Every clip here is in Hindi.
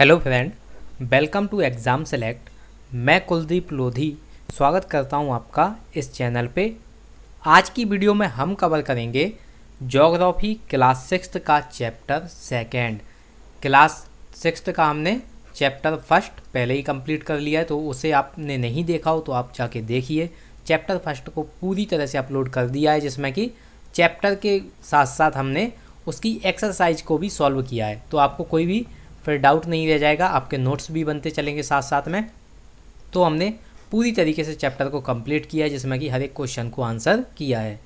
Hello friend, welcome to exam select. मैं कुलदीप लोधी स्वागत करता हूं आपका इस चैनल पे। आज की वीडियो में हम कवर करेंगे ज्योग्राफी क्लास सिक्स्थ का चैप्टर सेकंड। क्लास सिक्स्थ का हमने चैप्टर फर्स्ट पहले ही कंप्लीट कर लिया है, तो उसे आपने नहीं देखा हो तो आप जाके देखिए। चैप्टर फर्स्ट को पूरी तरह से अपलोड कर दिया है, जिसमें कि चैप्टर के साथ साथ हमने उसकी एक्सरसाइज को भी सॉल्व किया है, तो आपको कोई भी फिर डाउट नहीं रह जाएगा। आपके नोट्स भी बनते चलेंगे साथ साथ में। तो हमने पूरी तरीके से चैप्टर को कंप्लीट किया है, जिसमें कि हर एक क्वेश्चन को आंसर किया है।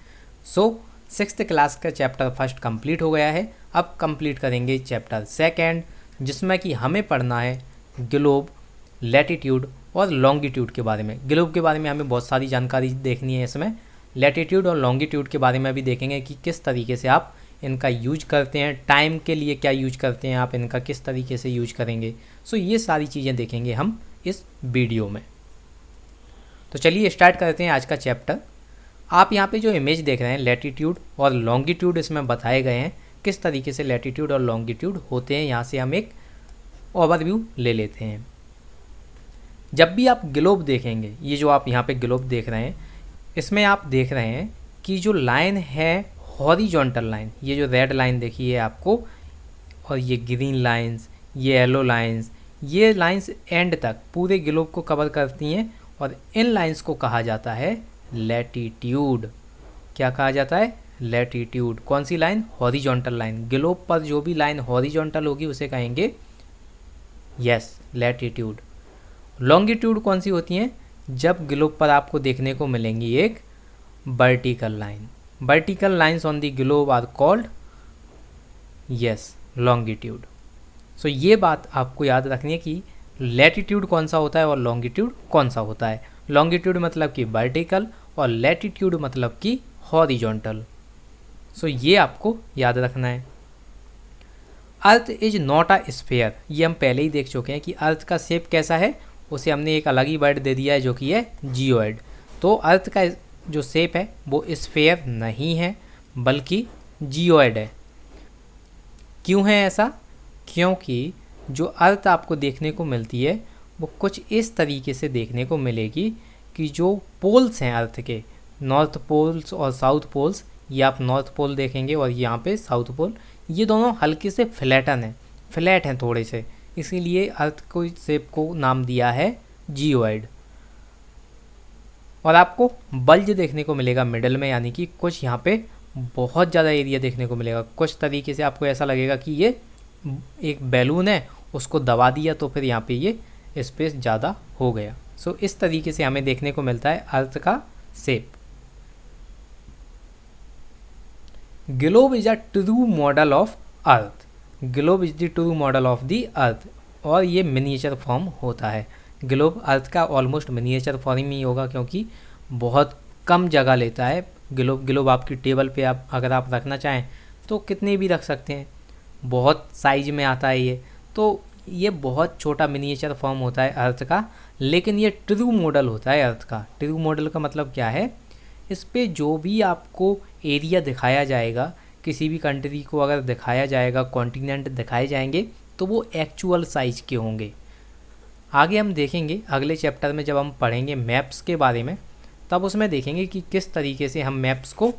सो सिक्स्थ क्लास का चैप्टर फर्स्ट कंप्लीट हो गया है। अब कंप्लीट करेंगे चैप्टर सेकंड, जिसमें कि हमें पढ़ना है ग्लोब, लैटिट्यूड और लॉन्गिट्यूड के बारे में। ग्लोब के बारे में हमें बहुत सारी जानकारी देखनी है इसमें। लैटिट्यूड और लॉन्गिट्यूड के बारे में भी देखेंगे कि किस तरीके से आप इनका यूज करते हैं, टाइम के लिए क्या यूज करते हैं आप, इनका किस तरीके से यूज करेंगे। सो ये सारी चीज़ें देखेंगे हम इस वीडियो में। तो चलिए स्टार्ट करते हैं आज का चैप्टर। आप यहाँ पे जो इमेज देख रहे हैं लैटिट्यूड और लॉन्गिट्यूड, इसमें बताए गए हैं किस तरीके से लैटिट्यूड और लॉन्गिट्यूड होते हैं। यहाँ से हम एक ओवरव्यू ले लेते हैं। जब भी आप ग्लोब देखेंगे, ये जो आप यहाँ पे ग्लोब देख रहे हैं, इसमें आप देख रहे हैं कि जो लाइन है हॉरिजॉन्टल लाइन, ये जो रेड लाइन देखी है आपको, और ये ग्रीन लाइंस, ये येलो लाइंस, ये लाइंस एंड तक पूरे ग्लोब को कवर करती हैं, और इन लाइंस को कहा जाता है लैटिट्यूड। क्या कहा जाता है? लैटिट्यूड। कौन सी लाइन? Horizontal line. ग्लोब पर जो भी लाइन हॉरिजॉन्टल होगी उसे कहेंगे यस लैटिट्यूड। लॉन्गिट्यूड कौन सी होती हैं? जब ग्लोब पर आपको देखने को मिलेंगी एक vertical line. Vertical lines on the globe are called yes longitude. So ये बात आपको याद रखनी है कि लैटिट्यूड कौन सा होता है और लॉन्गिट्यूड कौन सा होता है। लॉन्गिट्यूड मतलब कि वर्टिकल और लैटिट्यूड मतलब कि हॉरिजॉन्टल। सो ये आपको याद रखना है। Earth is not a sphere, ये हम पहले ही देख चुके हैं कि अर्थ का शेप कैसा है। उसे हमने एक अलग ही वर्ड दे दिया है जो कि है जियोइड। तो अर्थ का जो शेप है वो स्फीयर नहीं है बल्कि जियोइड है। क्यों है ऐसा? क्योंकि जो अर्थ आपको देखने को मिलती है वो कुछ इस तरीके से देखने को मिलेगी कि जो पोल्स हैं अर्थ के, नॉर्थ पोल्स और साउथ पोल्स, ये आप नॉर्थ पोल देखेंगे और यहाँ पे साउथ पोल, ये दोनों हल्के से फ्लैट हैं थोड़े से, इसीलिए अर्थ को शेप को नाम दिया है जियोइड। और आपको बल्ज देखने को मिलेगा मिडल में, यानी कि कुछ यहाँ पे बहुत ज़्यादा एरिया देखने को मिलेगा। कुछ तरीके से आपको ऐसा लगेगा कि ये एक बैलून है, उसको दबा दिया तो फिर यहाँ पे ये स्पेस ज़्यादा हो गया। सो इस तरीके से हमें देखने को मिलता है अर्थ का shape. Globe is a true model of earth. Globe is the true model of the अर्थ, और ये मिनिएचर फॉर्म होता है। ग्लोब अर्थ का ऑलमोस्ट मिनिएचर फॉर्म ही होगा, क्योंकि बहुत कम जगह लेता है ग्लोब आपकी टेबल पे आप अगर आप रखना चाहें तो कितने भी रख सकते हैं, बहुत साइज में आता है ये। तो ये बहुत छोटा मिनिएचर फॉर्म होता है अर्थ का, लेकिन ये ट्रू मॉडल होता है अर्थ का। ट्रू मॉडल का मतलब क्या है? इस पे जो भी आपको एरिया दिखाया जाएगा, किसी भी कंट्री को अगर दिखाया जाएगा, कॉन्टिनेंट दिखाए जाएंगे, तो वो एक्चुअल साइज के होंगे। आगे हम देखेंगे अगले चैप्टर में जब हम पढ़ेंगे मैप्स के बारे में, तब उसमें देखेंगे कि किस तरीके से हम मैप्स को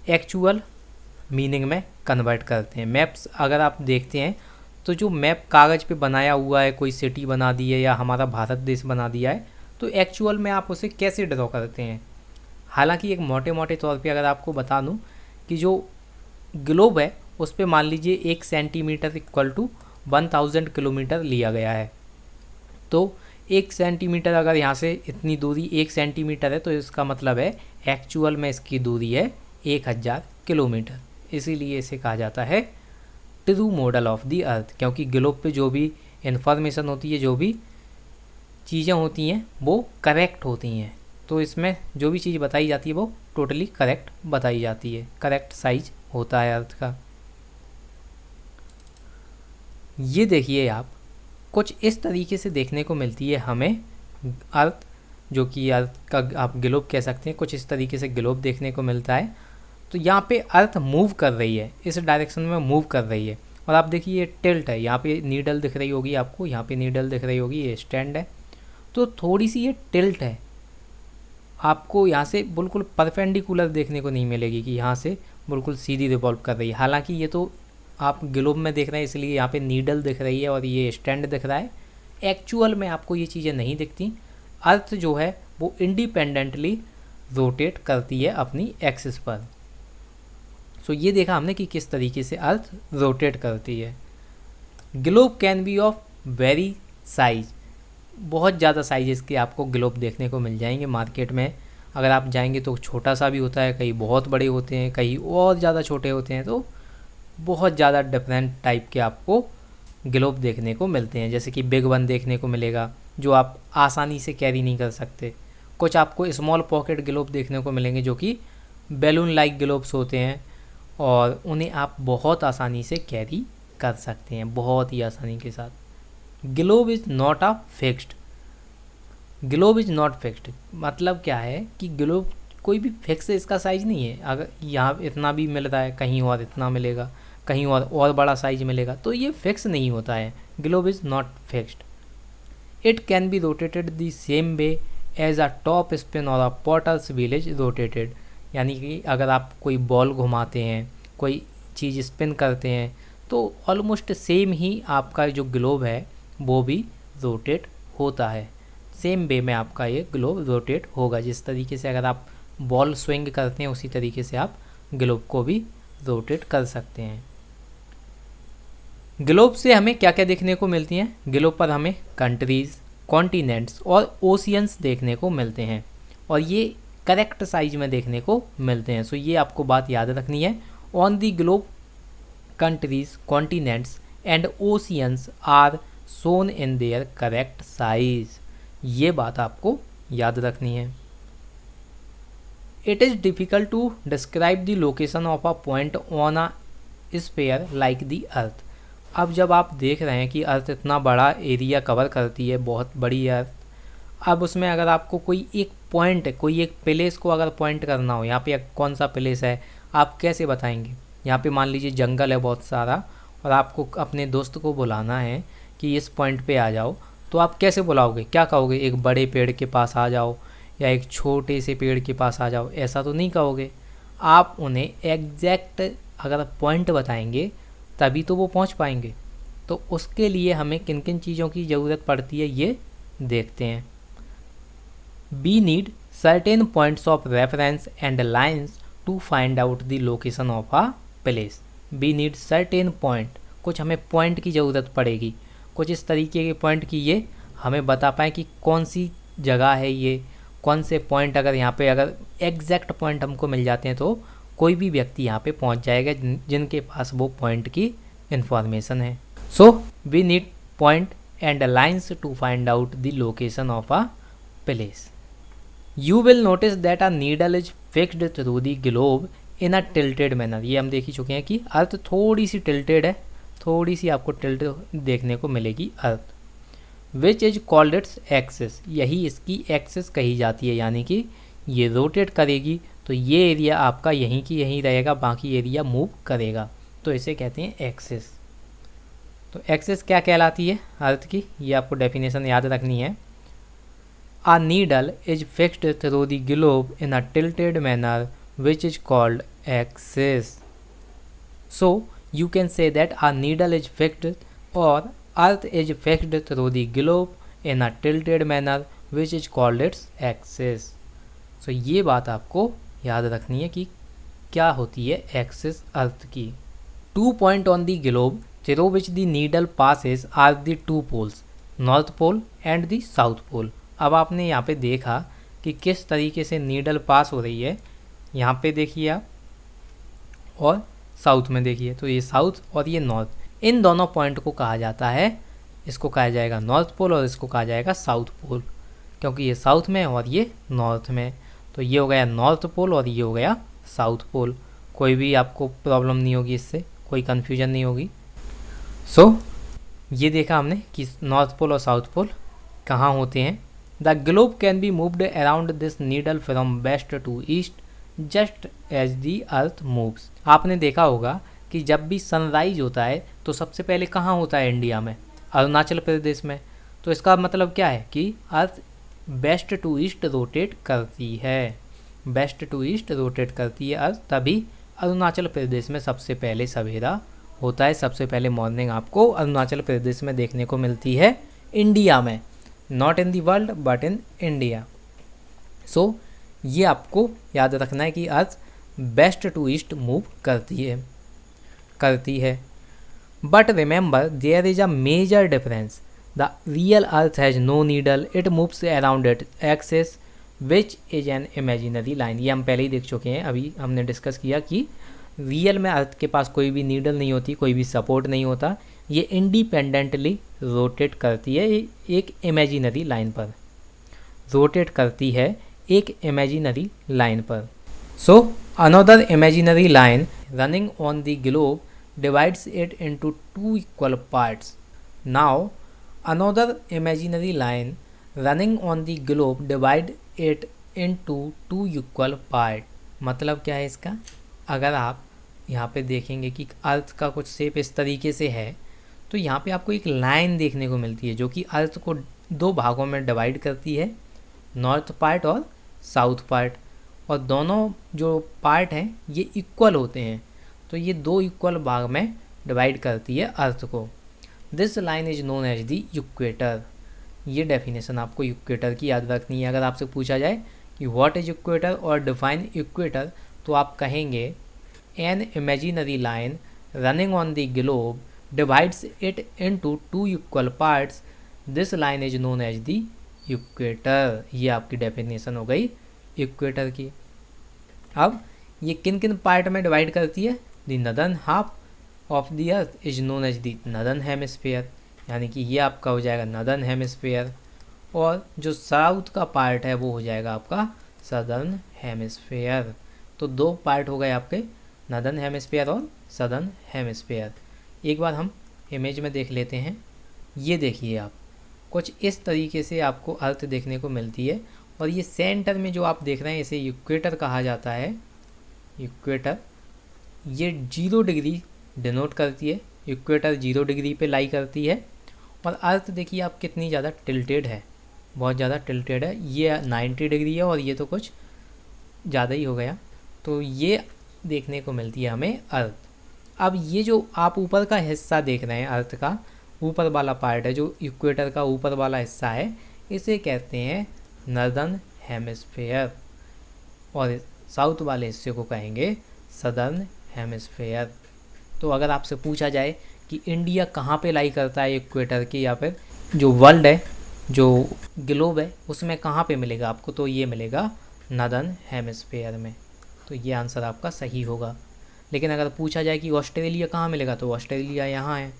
एक्चुअल मीनिंग में कन्वर्ट करते हैं। मैप्स अगर आप देखते हैं तो जो मैप कागज़ पे बनाया हुआ है, कोई सिटी बना दी है या हमारा भारत देश बना दिया है, तो एक्चुअल में आप उसे कैसे ड्रॉ करते हैं। हालांकि एक मोटे मोटे तौर पे अगर आपको बता दूं कि जो ग्लोब है उस पे मान लीजिए 1 सेंटीमीटर इक्वल टू 1000 किलोमीटर लिया गया है। तो 1 सेंटीमीटर अगर यहाँ से इतनी दूरी 1 सेंटीमीटर है, तो इसका मतलब है एक्चुअल में इसकी दूरी है 1000 किलोमीटर। इसीलिए इसे कहा जाता है ट्रू मॉडल ऑफ द अर्थ, क्योंकि ग्लोब पे जो भी इंफॉर्मेशन होती है, जो भी चीज़ें होती हैं वो करेक्ट होती हैं। तो इसमें जो भी चीज़ बताई जाती है वो टोटली करेक्ट बताई जाती है, करेक्ट साइज होता है अर्थ का। ये देखिए आप, कुछ इस तरीके से देखने को मिलती है हमें अर्थ, जो कि अर्थ का आप ग्लोब कह सकते हैं। कुछ इस तरीके से ग्लोब देखने को मिलता है। तो यहाँ पे अर्थ मूव कर रही है, इस डायरेक्शन में मूव कर रही है, और आप देखिए ये टिल्ट है, यहाँ पे नीडल दिख रही होगी आपको, यहाँ पे नीडल दिख रही होगी, ये स्टैंड है, तो थोड़ी सी ये टिल्ट है, आपको यहाँ से बिल्कुल परपेंडिकुलर देखने को नहीं मिलेगी कि यहाँ से बिल्कुल सीधी रिवॉल्व कर रही है। हालांकि ये तो आप ग्लोब में देख रहे हैं इसलिए यहाँ पे नीडल दिख रही है और ये स्टैंड दिख रहा है, एक्चुअल में आपको ये चीज़ें नहीं दिखती। अर्थ जो है वो इंडिपेंडेंटली रोटेट करती है अपनी एक्सिस पर। सो ये देखा हमने कि किस तरीके से अर्थ रोटेट करती है। Globe can be of very size, बहुत ज़्यादा साइजेस के आपको ग्लोब देखने को मिल जाएंगे मार्केट में। अगर आप जाएंगे तो छोटा सा भी होता है, कहीं बहुत बड़े होते हैं, कहीं और ज़्यादा छोटे होते हैं, तो बहुत ज़्यादा डिफरेंट टाइप के आपको ग्लोब देखने को मिलते हैं। जैसे कि बिग वन देखने को मिलेगा जो आप आसानी से कैरी नहीं कर सकते, कुछ आपको स्मॉल पॉकेट ग्लोब देखने को मिलेंगे जो कि बैलून लाइक ग्लोब्स होते हैं और उन्हें आप बहुत आसानी से कैरी कर सकते हैं, बहुत ही आसानी के साथ। Globe is not a fixed, globe is not fixed मतलब क्या है कि ग्लोब कोई भी फिक्स इसका साइज़ नहीं है। अगर यहाँ इतना भी मिल रहा है, कहीं और इतना मिलेगा, कहीं और बड़ा साइज मिलेगा, तो ये फिक्स नहीं होता है। Globe is not fixed. It can be rotated the same way as a top spin और a potter's wheel is rotated, यानी कि अगर आप कोई बॉल घुमाते हैं, कोई चीज़ स्पिन करते हैं, तो ऑलमोस्ट सेम ही आपका जो ग्लोब है वो भी रोटेट होता है। सेम वे में आपका ये ग्लोब रोटेट होगा। जिस तरीके से अगर आप बॉल स्विंग करते हैं उसी तरीके से आप ग्लोब को भी रोटेट कर सकते हैं। ग्लोब से हमें क्या क्या देखने को मिलती हैं? ग्लोब पर हमें कंट्रीज़, कॉन्टिनेंट्स और ओशियंस देखने को मिलते हैं और ये करेक्ट साइज में देखने को मिलते हैं। सो ये आपको बात याद रखनी है। On the globe countries, continents and oceans are shown in their correct size, ये बात आपको याद रखनी है। It is difficult to describe the location of a point on a sphere like the earth. अब जब आप देख रहे हैं कि अर्थ इतना बड़ा एरिया कवर करती है, बहुत बड़ी अर्थ, अब उसमें अगर आपको कोई एक पॉइंट, कोई एक प्लेस को अगर पॉइंट करना हो, यहाँ पे कौन सा प्लेस है, आप कैसे बताएंगे? यहाँ पे मान लीजिए जंगल है बहुत सारा और आपको अपने दोस्त को बुलाना है कि इस पॉइंट पे आ जाओ, तो आप कैसे बुलाओगे? क्या कहोगे? एक बड़े पेड़ के पास आ जाओ या एक छोटे से पेड़ के पास आ जाओ, ऐसा तो नहीं कहोगे। आप उन्हें एग्जैक्ट अगर पॉइंट बताएंगे तभी तो वो पहुंच पाएंगे। तो उसके लिए हमें किन किन चीज़ों की ज़रूरत पड़ती है ये देखते हैं। We need certain points of reference and lines to find out the location of a place. We need certain point, कुछ हमें पॉइंट की ज़रूरत पड़ेगी, कुछ इस तरीके के पॉइंट की ये हमें बता पाएँ कि कौन सी जगह है ये, कौन से पॉइंट अगर यहाँ पे अगर एग्जैक्ट पॉइंट हमको मिल जाते हैं तो कोई भी व्यक्ति यहाँ पे पहुँच जाएगा जिनके पास वो पॉइंट की इंफॉर्मेशन है। So we need point and lines to find out the location of a place. You will notice that a needle is fixed through the globe in a tilted manner. ये हम देख ही चुके हैं कि अर्थ थोड़ी सी टिल्टेड है, थोड़ी सी आपको टिल्ट देखने को मिलेगी earth. Which is called its axis, यही इसकी एक्सिस कही जाती है, यानी कि ये रोटेट करेगी तो ये एरिया आपका यहीं की यहीं रहेगा, बाकी एरिया मूव करेगा, तो इसे कहते हैं एक्सिस। तो एक्सिस क्या कहलाती है अर्थ की, ये आपको डेफिनेशन याद रखनी है। A needle is fixed through the globe in a tilted manner which is called axis. So you can say that a needle is fixed or earth is fixed through the globe in a tilted manner which is called its axis. So ये बात आपको याद रखनी है कि क्या होती है एक्सिस अर्थ की। 2 points on the globe through which the needle passes are the 2 poles, North Pole and the South Pole. अब आपने यहाँ पे देखा कि किस तरीके से नीडल पास हो रही है, यहाँ पे देखिए आप और साउथ में देखिए, तो ये साउथ और ये नॉर्थ, इन दोनों पॉइंट को कहा जाता है, इसको कहा जाएगा नॉर्थ पोल और इसको कहा जाएगा साउथ पोल, क्योंकि ये साउथ में और ये नॉर्थ में। तो ये हो गया नॉर्थ पोल और ये हो गया साउथ पोल। कोई भी आपको प्रॉब्लम नहीं होगी, इससे कोई कन्फ्यूजन नहीं होगी। सो ये देखा हमने कि नॉर्थ पोल और साउथ पोल कहाँ होते हैं। The globe can be moved around this needle from west to east just as the earth moves. आपने देखा होगा कि जब भी सनराइज होता है तो सबसे पहले कहाँ होता है इंडिया में, अरुणाचल प्रदेश में। तो इसका मतलब क्या है कि earth west to east rotate करती है, वेस्ट टू ईस्ट रोटेट करती है अर्थ, तभी अरुणाचल प्रदेश में सबसे पहले सवेरा होता है। सबसे पहले मॉर्निंग आपको अरुणाचल प्रदेश में देखने को मिलती है इंडिया में, not in the world but in India. So ये आपको याद रखना है कि earth west to east move करती है। But remember there is a major difference, the real earth has no needle, it moves around it axis which is an imaginary line. ये हम पहले ही देख चुके हैं, अभी हमने डिस्कस किया कि रियल में अर्थ के पास कोई भी नीडल नहीं होती, कोई भी सपोर्ट नहीं होता, ये इंडिपेंडेंटली रोटेट करती है एक इमेजिनरी लाइन पर, रोटेट करती है एक इमेजिनरी लाइन पर। So another imaginary line running on the globe divides it into two equal parts. Now another imaginary line running on the globe divide it into two equal part. मतलब क्या है इसका, अगर आप यहाँ पे देखेंगे कि अर्थ का कुछ शेप इस तरीके से है, तो यहाँ पे आपको एक लाइन देखने को मिलती है जो कि अर्थ को दो भागों में डिवाइड करती है, नॉर्थ पार्ट और साउथ पार्ट, और दोनों जो पार्ट हैं ये इक्वल होते हैं, तो ये दो इक्वल भाग में डिवाइड करती है अर्थ को। This line is known as the equator. ये डेफिनेशन आपको इक्वेटर की याद रखनी है। अगर आपसे पूछा जाए कि व्हाट इज इक्वेटर और डिफाइन इक्वेटर, तो आप कहेंगे an imaginary line running on the globe divides it into two equal parts, this line is known as the equator. ये आपकी डेफिनेशन हो गई इक्वेटर की। अब ये किन किन पार्ट में डिवाइड करती है, the northern half of the earth is known as the northern hemisphere, यानी कि ये आपका हो जाएगा नदर्न हेमिस्फीयर, और जो साउथ का पार्ट है वो हो जाएगा आपका सदर्न हेमिस्फीयर। तो दो पार्ट हो गए आपके, नदर्न हेमिस्फीयर और सदर्न हेमिस्फीयर। एक बार हम इमेज में देख लेते हैं। ये देखिए आप, कुछ इस तरीके से आपको अर्थ देखने को मिलती है, और ये सेंटर में जो आप देख रहे हैं इसे इक्वेटर कहा जाता है। इक्वेटर ये 0 डिग्री डिनोट करती है, इक्वेटर 0 डिग्री पे लाई करती है, और अर्थ देखिए आप कितनी ज़्यादा टिल्टेड है, बहुत ज़्यादा टिल्टेड है। ये 90 डिग्री है और ये तो कुछ ज़्यादा ही हो गया। तो ये देखने को मिलती है हमें अर्थ। अब ये जो आप ऊपर का हिस्सा देख रहे हैं अर्थ का, ऊपर वाला पार्ट है जो इक्वेटर का ऊपर वाला हिस्सा है, इसे कहते हैं नॉर्दर्न हेमिस्फीयर, और साउथ वाले हिस्से को कहेंगे सदर्न हेमिस्फीयर। तो अगर आपसे पूछा जाए कि इंडिया कहाँ पे लाई करता है इक्वेटर के, या फिर जो वर्ल्ड है, जो ग्लोब है, उसमें कहाँ पे मिलेगा आपको, तो ये मिलेगा नॉर्दर्न हेमिस्फीयर में। तो ये आंसर आपका सही होगा। लेकिन अगर पूछा जाए कि ऑस्ट्रेलिया कहाँ मिलेगा, तो ऑस्ट्रेलिया यहाँ है,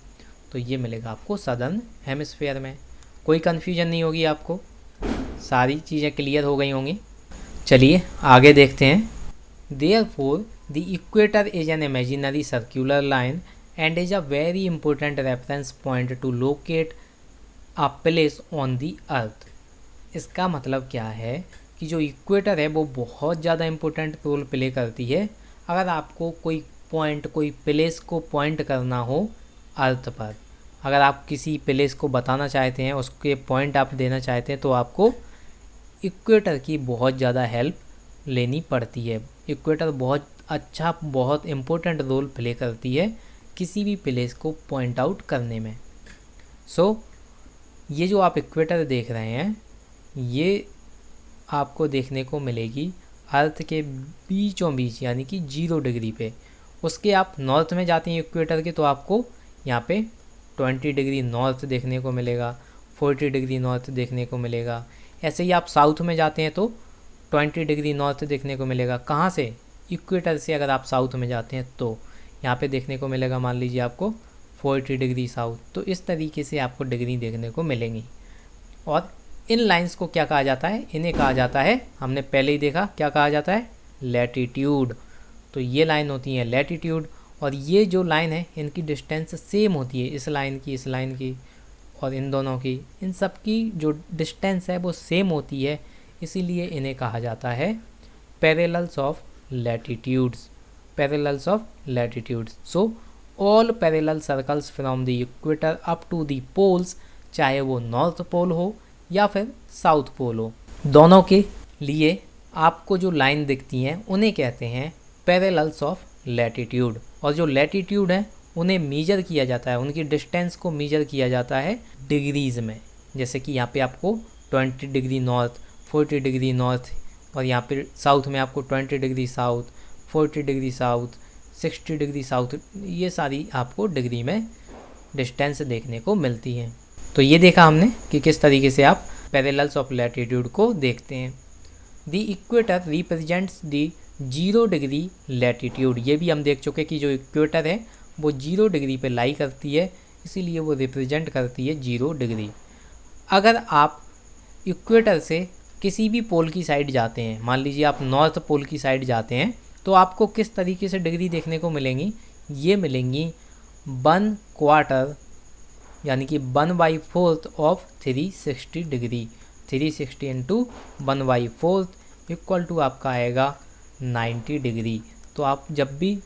तो ये मिलेगा आपको सदर्न हेमिस्फीयर में। कोई कन्फ्यूजन नहीं होगी आपको, सारी चीज़ें क्लियर हो गई होंगी। चलिए आगे देखते हैं। Therefore, the equator is an imaginary circular line and is a very important reference point to locate a place on the earth. इसका मतलब क्या है कि जो इक्वेटर है वो बहुत ज़्यादा इम्पोर्टेंट रोल प्ले करती है अगर आपको कोई पॉइंट, कोई प्लेस को पॉइंट करना हो अर्थ पर। अगर आप किसी प्लेस को बताना चाहते हैं, उसके पॉइंट आप देना चाहते हैं, तो आपको इक्वेटर की बहुत ज़्यादा हेल्प लेनी पड़ती है। इक्वेटर बहुत अच्छा, बहुत इम्पोर्टेंट रोल प्ले करती है किसी भी प्लेस को पॉइंट आउट करने में। ये जो आप इक्वेटर देख रहे हैं, ये आपको देखने को मिलेगी अर्थ के बीचों बीच, यानी कि 0 डिग्री पे। उसके आप नॉर्थ में जाते हैं इक्वेटर के, तो आपको यहाँ पे 20 डिग्री नॉर्थ देखने को मिलेगा, 40 डिग्री नॉर्थ देखने को मिलेगा। ऐसे ही आप साउथ में जाते हैं तो 20 डिग्री नॉर्थ देखने को मिलेगा। कहाँ से, इक्वेटर से अगर आप साउथ में जाते हैं तो यहाँ पे देखने को मिलेगा, मान लीजिए आपको 40 डिग्री साउथ। तो इस तरीके से आपको डिग्री देखने को मिलेंगी। और इन लाइंस को क्या कहा जाता है, इन्हें कहा जाता है, हमने पहले ही देखा क्या कहा जाता है, लैटिट्यूड। तो ये लाइन होती है लैटिट्यूड, और ये जो लाइन है इनकी डिस्टेंस सेम होती है, इस लाइन की और इन दोनों की, इन सब की जो डिस्टेंस है वो सेम होती है, इसीलिए इन्हें कहा जाता है parallels of latitudes, parallels of latitudes. So all parallel circles from the equator up to the poles, चाहे वो नॉर्थ पोल हो या फिर साउथ पोल हो, दोनों के लिए आपको जो लाइन दिखती हैं उन्हें कहते हैं पैरेलल्स ऑफ लैटिट्यूड। और जो लैटिट्यूड है उन्हें मीजर किया जाता है, उनकी डिस्टेंस को मीजर किया जाता है डिग्रीज़ में। जैसे कि यहाँ पे आपको 20 डिग्री नॉर्थ, 40 डिग्री नॉर्थ, और यहाँ पे साउथ में आपको 20 degree south, 40 degree south, 60 degree south, ये सारी आपको डिग्री में डिस्टेंस देखने को मिलती है। तो ये देखा हमने कि किस तरीके से आप पैरेलल्स ऑफ लैटिट्यूड को देखते हैं। The equator represents the 0 degree latitude, ये भी हम देख चुके कि जो इक्वेटर है वो 0 डिग्री पे लाई करती है, इसीलिए वो रिप्रेजेंट करती है 0 डिग्री। अगर आप इक्वेटर से किसी भी पोल की साइड जाते हैं, मान लीजिए आप नॉर्थ पोल की साइड जाते हैं, तो आपको किस तरीके से डिग्री देखने को मिलेंगी, ये मिलेंगी 1/4 यानी कि 1/4 of 360 degree. 360 into 1/4 equal to आपका आएगा 90 डिग्री। तो आप जब भी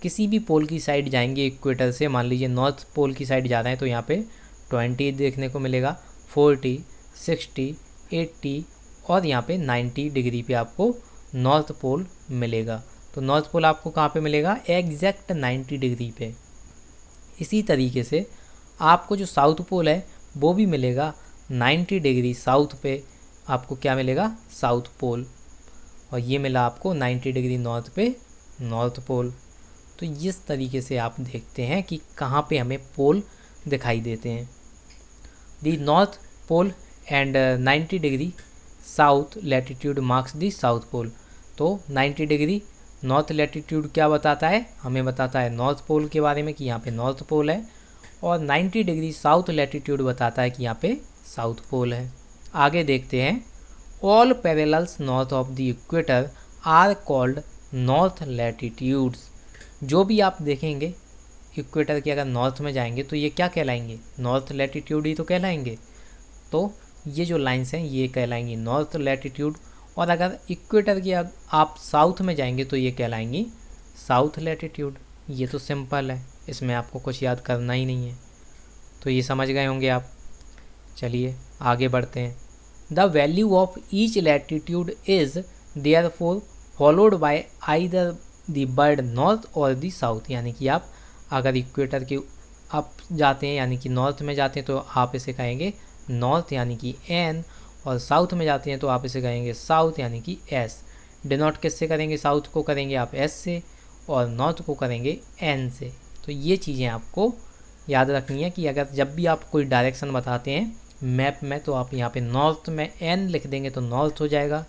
किसी भी पोल की साइड जाएंगे इक्वेटर से, मान लीजिए नॉर्थ पोल की साइड जा रहे हैं, तो यहाँ पे 20 देखने को मिलेगा, 40, 60, 80 और यहाँ पे 90 डिग्री पे आपको नॉर्थ पोल मिलेगा। तो नॉर्थ पोल आपको कहाँ पे मिलेगा, एग्जैक्ट 90 डिग्री पे। इसी तरीके से आपको जो साउथ पोल है वो भी मिलेगा 90 डिग्री साउथ पे, आपको क्या मिलेगा, साउथ पोल। और ये मिला आपको 90 डिग्री नॉर्थ पे नॉर्थ पोल। तो इस तरीके से आप देखते हैं कि कहाँ पे हमें पोल दिखाई देते हैं। The north pole and 90 degree south latitude marks the south pole. तो 90 डिग्री नॉर्थ लैटिट्यूड क्या बताता है, हमें बताता है नॉर्थ पोल के बारे में कि यहाँ पे नॉर्थ पोल है, और 90 डिग्री साउथ लैटिट्यूड बताता है कि यहाँ पे साउथ पोल है। आगे देखते हैं, all parallels north of the equator are called north latitudes. जो भी आप देखेंगे इक्वेटर के अगर नॉर्थ में जाएंगे तो ये क्या कहलाएंगे, नॉर्थ लैटिट्यूड ही तो कहलाएंगे। तो ये जो लाइंस हैं ये कहलाएंगी नॉर्थ लैटिट्यूड, और अगर इक्वेटर के आप साउथ में जाएंगे तो ये कहलाएंगी साउथ लैटिट्यूड। ये तो सिंपल है, इसमें आपको कुछ याद करना ही नहीं है। तो ये समझ गए होंगे आप। चलिए आगे बढ़ते हैं। The value of each latitude is therefore followed by either the word north और द साउथ। यानी कि आप अगर इक्वेटर के आप जाते हैं यानी कि नॉर्थ में जाते हैं तो आप इसे कहेंगे नॉर्थ यानी कि एन, और साउथ में जाते हैं तो आप इसे कहेंगे साउथ यानी कि एस। डिनोट किससे करेंगे, साउथ को करेंगे आप एस से और नॉर्थ को करेंगे एन से। तो ये चीज़ें आपको याद रखनी है कि अगर जब भी आप कोई डायरेक्शन बताते हैं मैप में तो आप यहाँ पे नॉर्थ में एन लिख देंगे तो नॉर्थ हो जाएगा,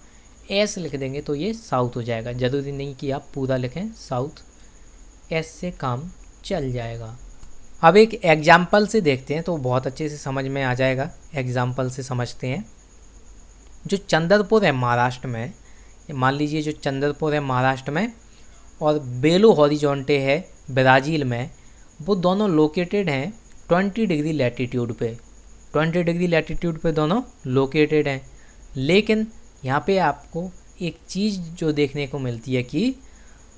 एस लिख देंगे तो ये साउथ हो जाएगा। ज़रूरी नहीं कि आप पूरा लिखें साउथ, एस से काम चल जाएगा। अब एक एग्जाम्पल से देखते हैं तो बहुत अच्छे से समझ में आ जाएगा। एग्जाम्पल से समझते हैं। जो चंद्रपुर है महाराष्ट्र में, मान लीजिए जो चंद्रपुर है महाराष्ट्र में और बेलो हॉरिजॉन्टे है ब्राज़ील में, वो दोनों लोकेटेड हैं 20 डिग्री लैटिट्यूड पे। 20 डिग्री लैटिट्यूड पे दोनों लोकेटेड हैं। लेकिन यहाँ पे आपको एक चीज़ जो देखने को मिलती है कि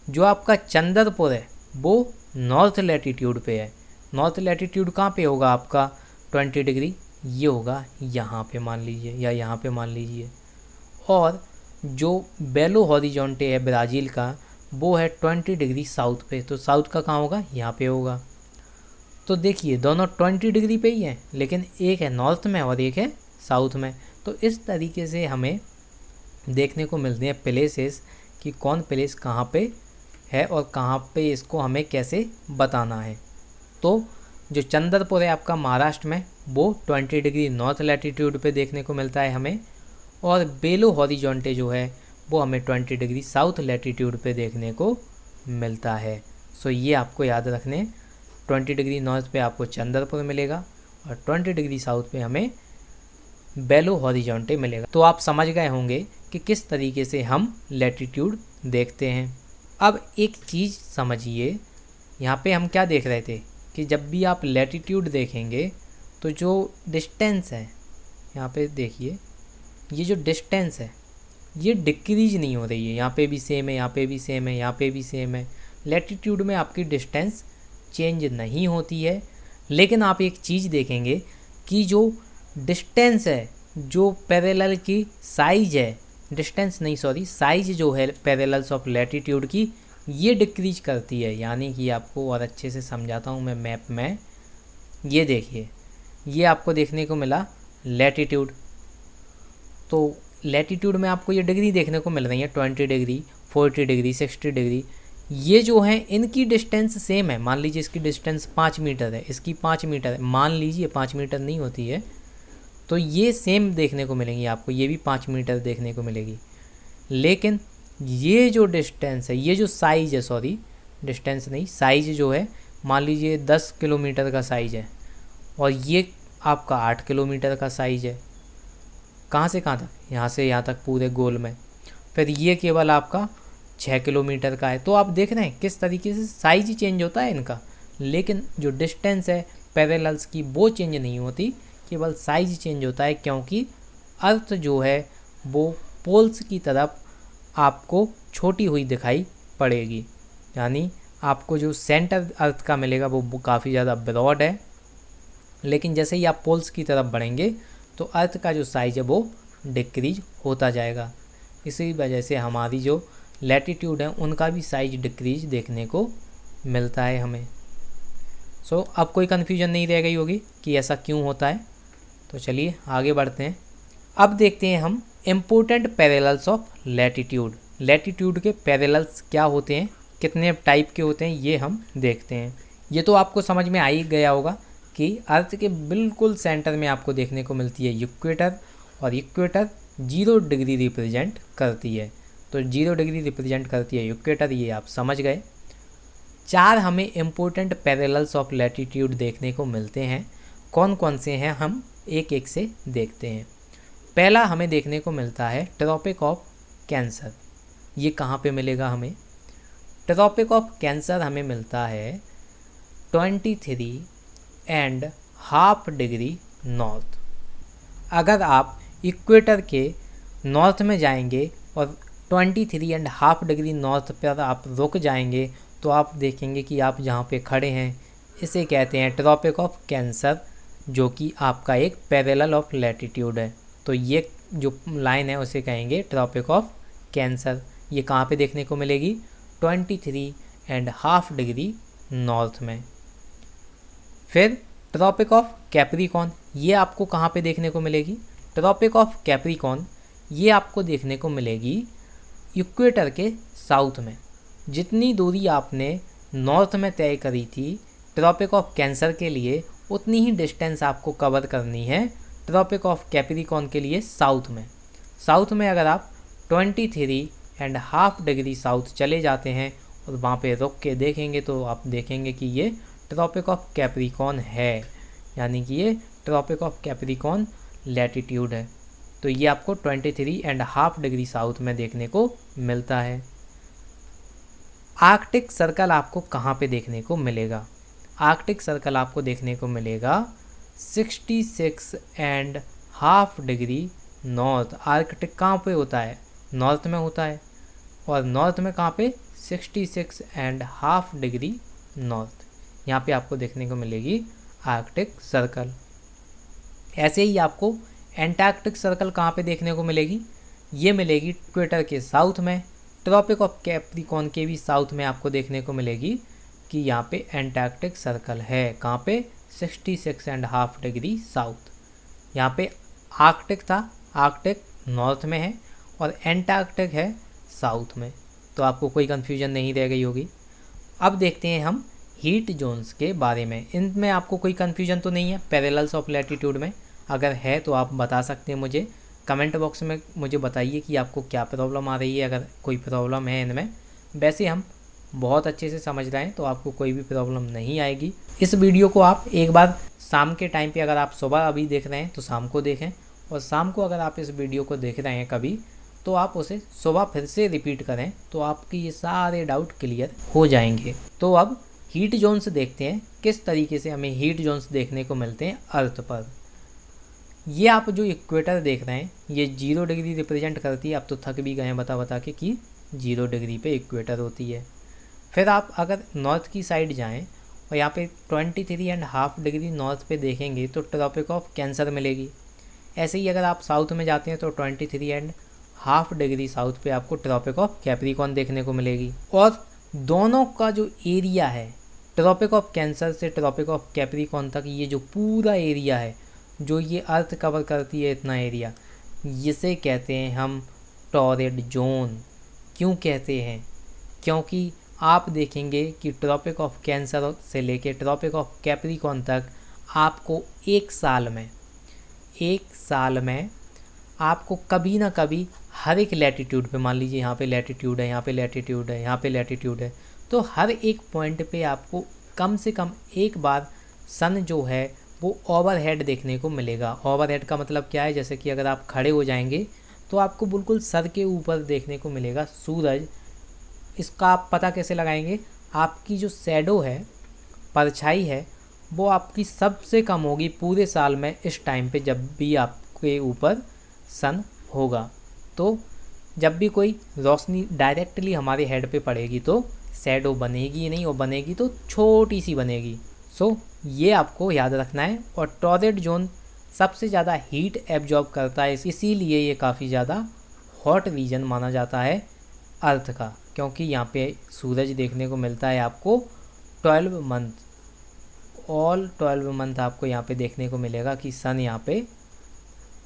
जो आपका चंद्रपुर है वो नॉर्थ लैटिट्यूड पे है। नॉर्थ लैटिट्यूड कहाँ पे होगा आपका 20 डिग्री, ये होगा यहाँ पे मान लीजिए या यहाँ पे मान लीजिए। और जो बेलो हॉरिजॉन्टे है ब्राज़ील का वो है 20 डिग्री साउथ पे, तो साउथ का कहाँ होगा, यहाँ पे होगा। तो देखिए दोनों 20 डिग्री पे ही हैं, लेकिन एक है नॉर्थ में और एक है साउथ में। तो इस तरीके से हमें देखने को मिलते हैं प्लेसेस कि कौन प्लेस कहाँ पे है और कहाँ पे इसको हमें कैसे बताना है। तो जो चंद्रपुर है आपका महाराष्ट्र में वो 20 डिग्री नॉर्थ लैटिट्यूड पे देखने को मिलता है हमें, और बेलो हॉरिजॉन्टे जो है वो हमें 20 डिग्री साउथ लैटिट्यूड पे देखने को मिलता है। सो ये आपको याद रखने, 20 डिग्री नॉर्थ पे आपको चंद्रपुर मिलेगा और 20 डिग्री साउथ पे हमें बेलो हॉरिजॉन्टे मिलेगा। तो आप समझ गए होंगे कि किस तरीके से हम लैटिट्यूड देखते हैं। अब एक चीज़ समझिए, यहाँ पे हम क्या देख रहे थे कि जब भी आप लैटिट्यूड देखेंगे तो जो डिस्टेंस है, यहाँ पे देखिए ये जो डिस्टेंस है ये डिक्रीज नहीं हो रही है। यहाँ पे भी सेम है, यहाँ पे भी सेम है, यहाँ पे भी सेम है। लैटिट्यूड में आपकी डिस्टेंस चेंज नहीं होती है, लेकिन आप एक चीज़ देखेंगे कि जो डिस्टेंस है, जो पैरेलल की साइज है, डिस्टेंस नहीं सॉरी साइज जो है पैरेलल्स ऑफ लैटिट्यूड की, ये डिक्रीज करती है। यानी कि आपको और अच्छे से समझाता हूँ मैं मैप में। ये देखिए, ये आपको देखने को मिला लैटिट्यूड, तो लैटिट्यूड में आपको ये डिग्री देखने को मिल रही है 20 डिग्री, 40 डिग्री, 60 डिग्री। ये जो है इनकी डिस्टेंस सेम है। मान लीजिए इसकी डिस्टेंस 5 मीटर है, इसकी 5 मीटर है, मान लीजिए 5 मीटर नहीं होती है, तो ये सेम देखने को मिलेंगी आपको, ये भी 5 मीटर देखने को मिलेगी। लेकिन ये जो डिस्टेंस है, ये जो साइज है, सॉरी डिस्टेंस नहीं साइज जो है, मान लीजिए 10 किलोमीटर का साइज है और ये आपका 8 किलोमीटर का साइज है। कहाँ से कहाँ तक? यहाँ से यहाँ तक पूरे गोल में। फिर ये केवल आपका 6 किलोमीटर का है। तो आप देख रहे हैं किस तरीके से साइज चेंज होता है इनका, लेकिन जो डिस्टेंस है पैरेलल्स की वो चेंज नहीं होती, केवल साइज चेंज होता है, क्योंकि अर्थ जो है वो पोल्स की तरफ आपको छोटी हुई दिखाई पड़ेगी। यानी आपको जो सेंटर अर्थ का मिलेगा वो काफ़ी ज़्यादा ब्रॉड है, लेकिन जैसे ही आप पोल्स की तरफ बढ़ेंगे तो अर्थ का जो साइज है वो डिक्रीज होता जाएगा। इसी वजह से हमारी जो लैटिट्यूड है उनका भी साइज डिक्रीज देखने को मिलता है हमें। अब कोई कन्फ्यूजन नहीं रह गई होगी कि ऐसा क्यों होता है। तो चलिए आगे बढ़ते हैं। अब देखते हैं हम important parallels of latitude. Latitude के पैरेलल्स क्या होते हैं, कितने टाइप के होते हैं, ये हम देखते हैं। ये तो आपको समझ में आ ही गया होगा कि अर्थ के बिल्कुल सेंटर में आपको देखने को मिलती है इक्वेटर, और इक्वेटर 0 डिग्री रिप्रेजेंट करती है। तो 0 डिग्री रिप्रेजेंट करती है इक्वेटर, ये आप समझ गए। 4 हमें इम्पोर्टेंट पैरेलल्स ऑफ लैटिट्यूड देखने को मिलते हैं। कौन कौन से हैं हम एक एक से देखते हैं। पहला हमें देखने को मिलता है ट्रॉपिक ऑफ कैंसर। ये कहाँ पे मिलेगा हमें? ट्रॉपिक ऑफ कैंसर हमें मिलता है 23.5 डिग्री नॉर्थ। अगर आप इक्वेटर के नॉर्थ में जाएंगे और 23.5 डिग्री नॉर्थ पर आप रुक जाएंगे तो आप देखेंगे कि आप जहाँ पे खड़े हैं इसे कहते हैं ट्रॉपिक ऑफ कैंसर, जो कि आपका एक पैरेलल ऑफ लैटिट्यूड है। तो ये जो लाइन है उसे कहेंगे ट्रॉपिक ऑफ कैंसर। ये कहाँ पे देखने को मिलेगी? 23.5 डिग्री नॉर्थ में। फिर ट्रॉपिक ऑफ कैप्रिकॉर्न, ये आपको कहाँ पे देखने को मिलेगी? ट्रॉपिक ऑफ कैप्रिकॉर्न ये आपको देखने को मिलेगी इक्वेटर के साउथ में। जितनी दूरी आपने नॉर्थ में तय करी थी ट्रॉपिक ऑफ कैंसर के लिए, उतनी ही डिस्टेंस आपको कवर करनी है ट्रॉपिक ऑफ कैप्रिकॉर्न के लिए साउथ में। साउथ में अगर आप 23.5 डिग्री साउथ चले जाते हैं और वहाँ पे रुक के देखेंगे तो आप देखेंगे कि ये ट्रॉपिक ऑफ कैप्रिकॉर्न है, यानी कि ये ट्रॉपिक ऑफ कैप्रिकॉर्न लैटिट्यूड है। तो ये आपको 23.5 डिग्री साउथ में देखने को मिलता है। आर्कटिक सर्कल आपको कहाँ पे देखने को मिलेगा? आर्कटिक सर्कल आपको देखने को मिलेगा 66.5 डिग्री नॉर्थ। आर्कटिक कहाँ पे होता है? नॉर्थ में होता है। और नॉर्थ में कहाँ पे? 66.5 डिग्री नॉर्थ। यहाँ पे आपको देखने को मिलेगी आर्कटिक सर्कल। ऐसे ही आपको एंटार्क्टिक सर्कल कहाँ पे देखने को मिलेगी? ये मिलेगी इक्वेटर के साउथ में। ट्रॉपिक ऑफ कैप्रिकॉर्न के भी साउथ में आपको देखने को मिलेगी कि यहाँ पे एंटार्क्टिक सर्कल है। कहाँ पे? 66.5 डिग्री साउथ। यहाँ पे आर्कटिक था, आर्कटिक नॉर्थ में है और एंटार्क्टिक है साउथ में। तो आपको कोई कन्फ्यूजन नहीं रह गई होगी। अब देखते हैं हम हीट जोन्स के बारे में। इनमें आपको कोई कन्फ्यूजन तो नहीं है पैरेलल्स ऑफ लैटिट्यूड में? अगर है तो आप बता सकते हैं मुझे कमेंट बॉक्स में। मुझे बताइए कि आपको क्या प्रॉब्लम आ रही है, अगर कोई प्रॉब्लम है इनमें। वैसे हम बहुत अच्छे से समझ रहे हैं तो आपको कोई भी प्रॉब्लम नहीं आएगी। इस वीडियो को आप एक बार शाम के टाइम पे, अगर आप सुबह अभी देख रहे हैं तो शाम को देखें, और शाम को अगर आप इस वीडियो को देख रहे हैं कभी तो आप उसे सुबह फिर से रिपीट करें तो आपके ये सारे डाउट क्लियर हो जाएंगे। तो अब हीट जोन्स देखते हैं, किस तरीके से हमें हीट जोन्स देखने को मिलते हैं अर्थ पर। ये आप जो इक्वेटर देख रहे हैं ये 0 डिग्री रिप्रेजेंट करती है। आप तो थक भी गए हैं बता के कि 0 डिग्री पे इक्वेटर होती है। फिर आप अगर नॉर्थ की साइड जाएं और यहाँ पे 23.5 डिग्री नॉर्थ पे देखेंगे तो ट्रॉपिक ऑफ कैंसर मिलेगी। ऐसे ही अगर आप साउथ में जाते हैं तो 23.5 डिग्री साउथ पे आपको ट्रॉपिक ऑफ कैप्रिकॉर्न देखने को मिलेगी। और दोनों का जो एरिया है ट्रॉपिक ऑफ कैंसर से ट्रॉपिक ऑफ कैप्रिकॉर्न तक, ये जो पूरा एरिया है जो ये अर्थ कवर करती है इतना एरिया, इसे कहते हैं हम टॉरेड जोन। क्यों कहते हैं? क्योंकि आप देखेंगे कि ट्रॉपिक ऑफ कैंसर से लेके ट्रॉपिक ऑफ कैप्रिकॉर्न तक आपको एक साल में आपको कभी ना कभी हर एक लैटिट्यूड पे, मान लीजिए यहाँ पे लैटिट्यूड है, यहाँ पे लैटिट्यूड है, यहाँ पे लैटिट्यूड है, तो हर एक पॉइंट पे आपको कम से कम एक बार सन जो है वो ओवरहेड देखने को मिलेगा। ओवरहेड का मतलब क्या है? जैसे कि अगर आप खड़े हो जाएंगे तो आपको बिल्कुल सर के ऊपर देखने को मिलेगा सूरज। इसका आप पता कैसे लगाएंगे? आपकी जो शैडो है, परछाई है, वो आपकी सबसे कम होगी पूरे साल में इस टाइम पे जब भी आपके ऊपर सन होगा। तो जब भी कोई रोशनी डायरेक्टली हमारे हेड पे पड़ेगी तो शैडो बनेगी नहीं, और बनेगी तो छोटी सी बनेगी। सो ये आपको याद रखना है। और टॉरेड जोन सबसे ज़्यादा हीट एब्जॉर्ब करता है, इसीलिए ये काफ़ी ज़्यादा हॉट रीजन माना जाता है अर्थ का, क्योंकि यहाँ पे सूरज देखने को मिलता है आपको 12 मंथ, ऑल 12 मंथ आपको यहाँ पे देखने को मिलेगा कि सन यहाँ पे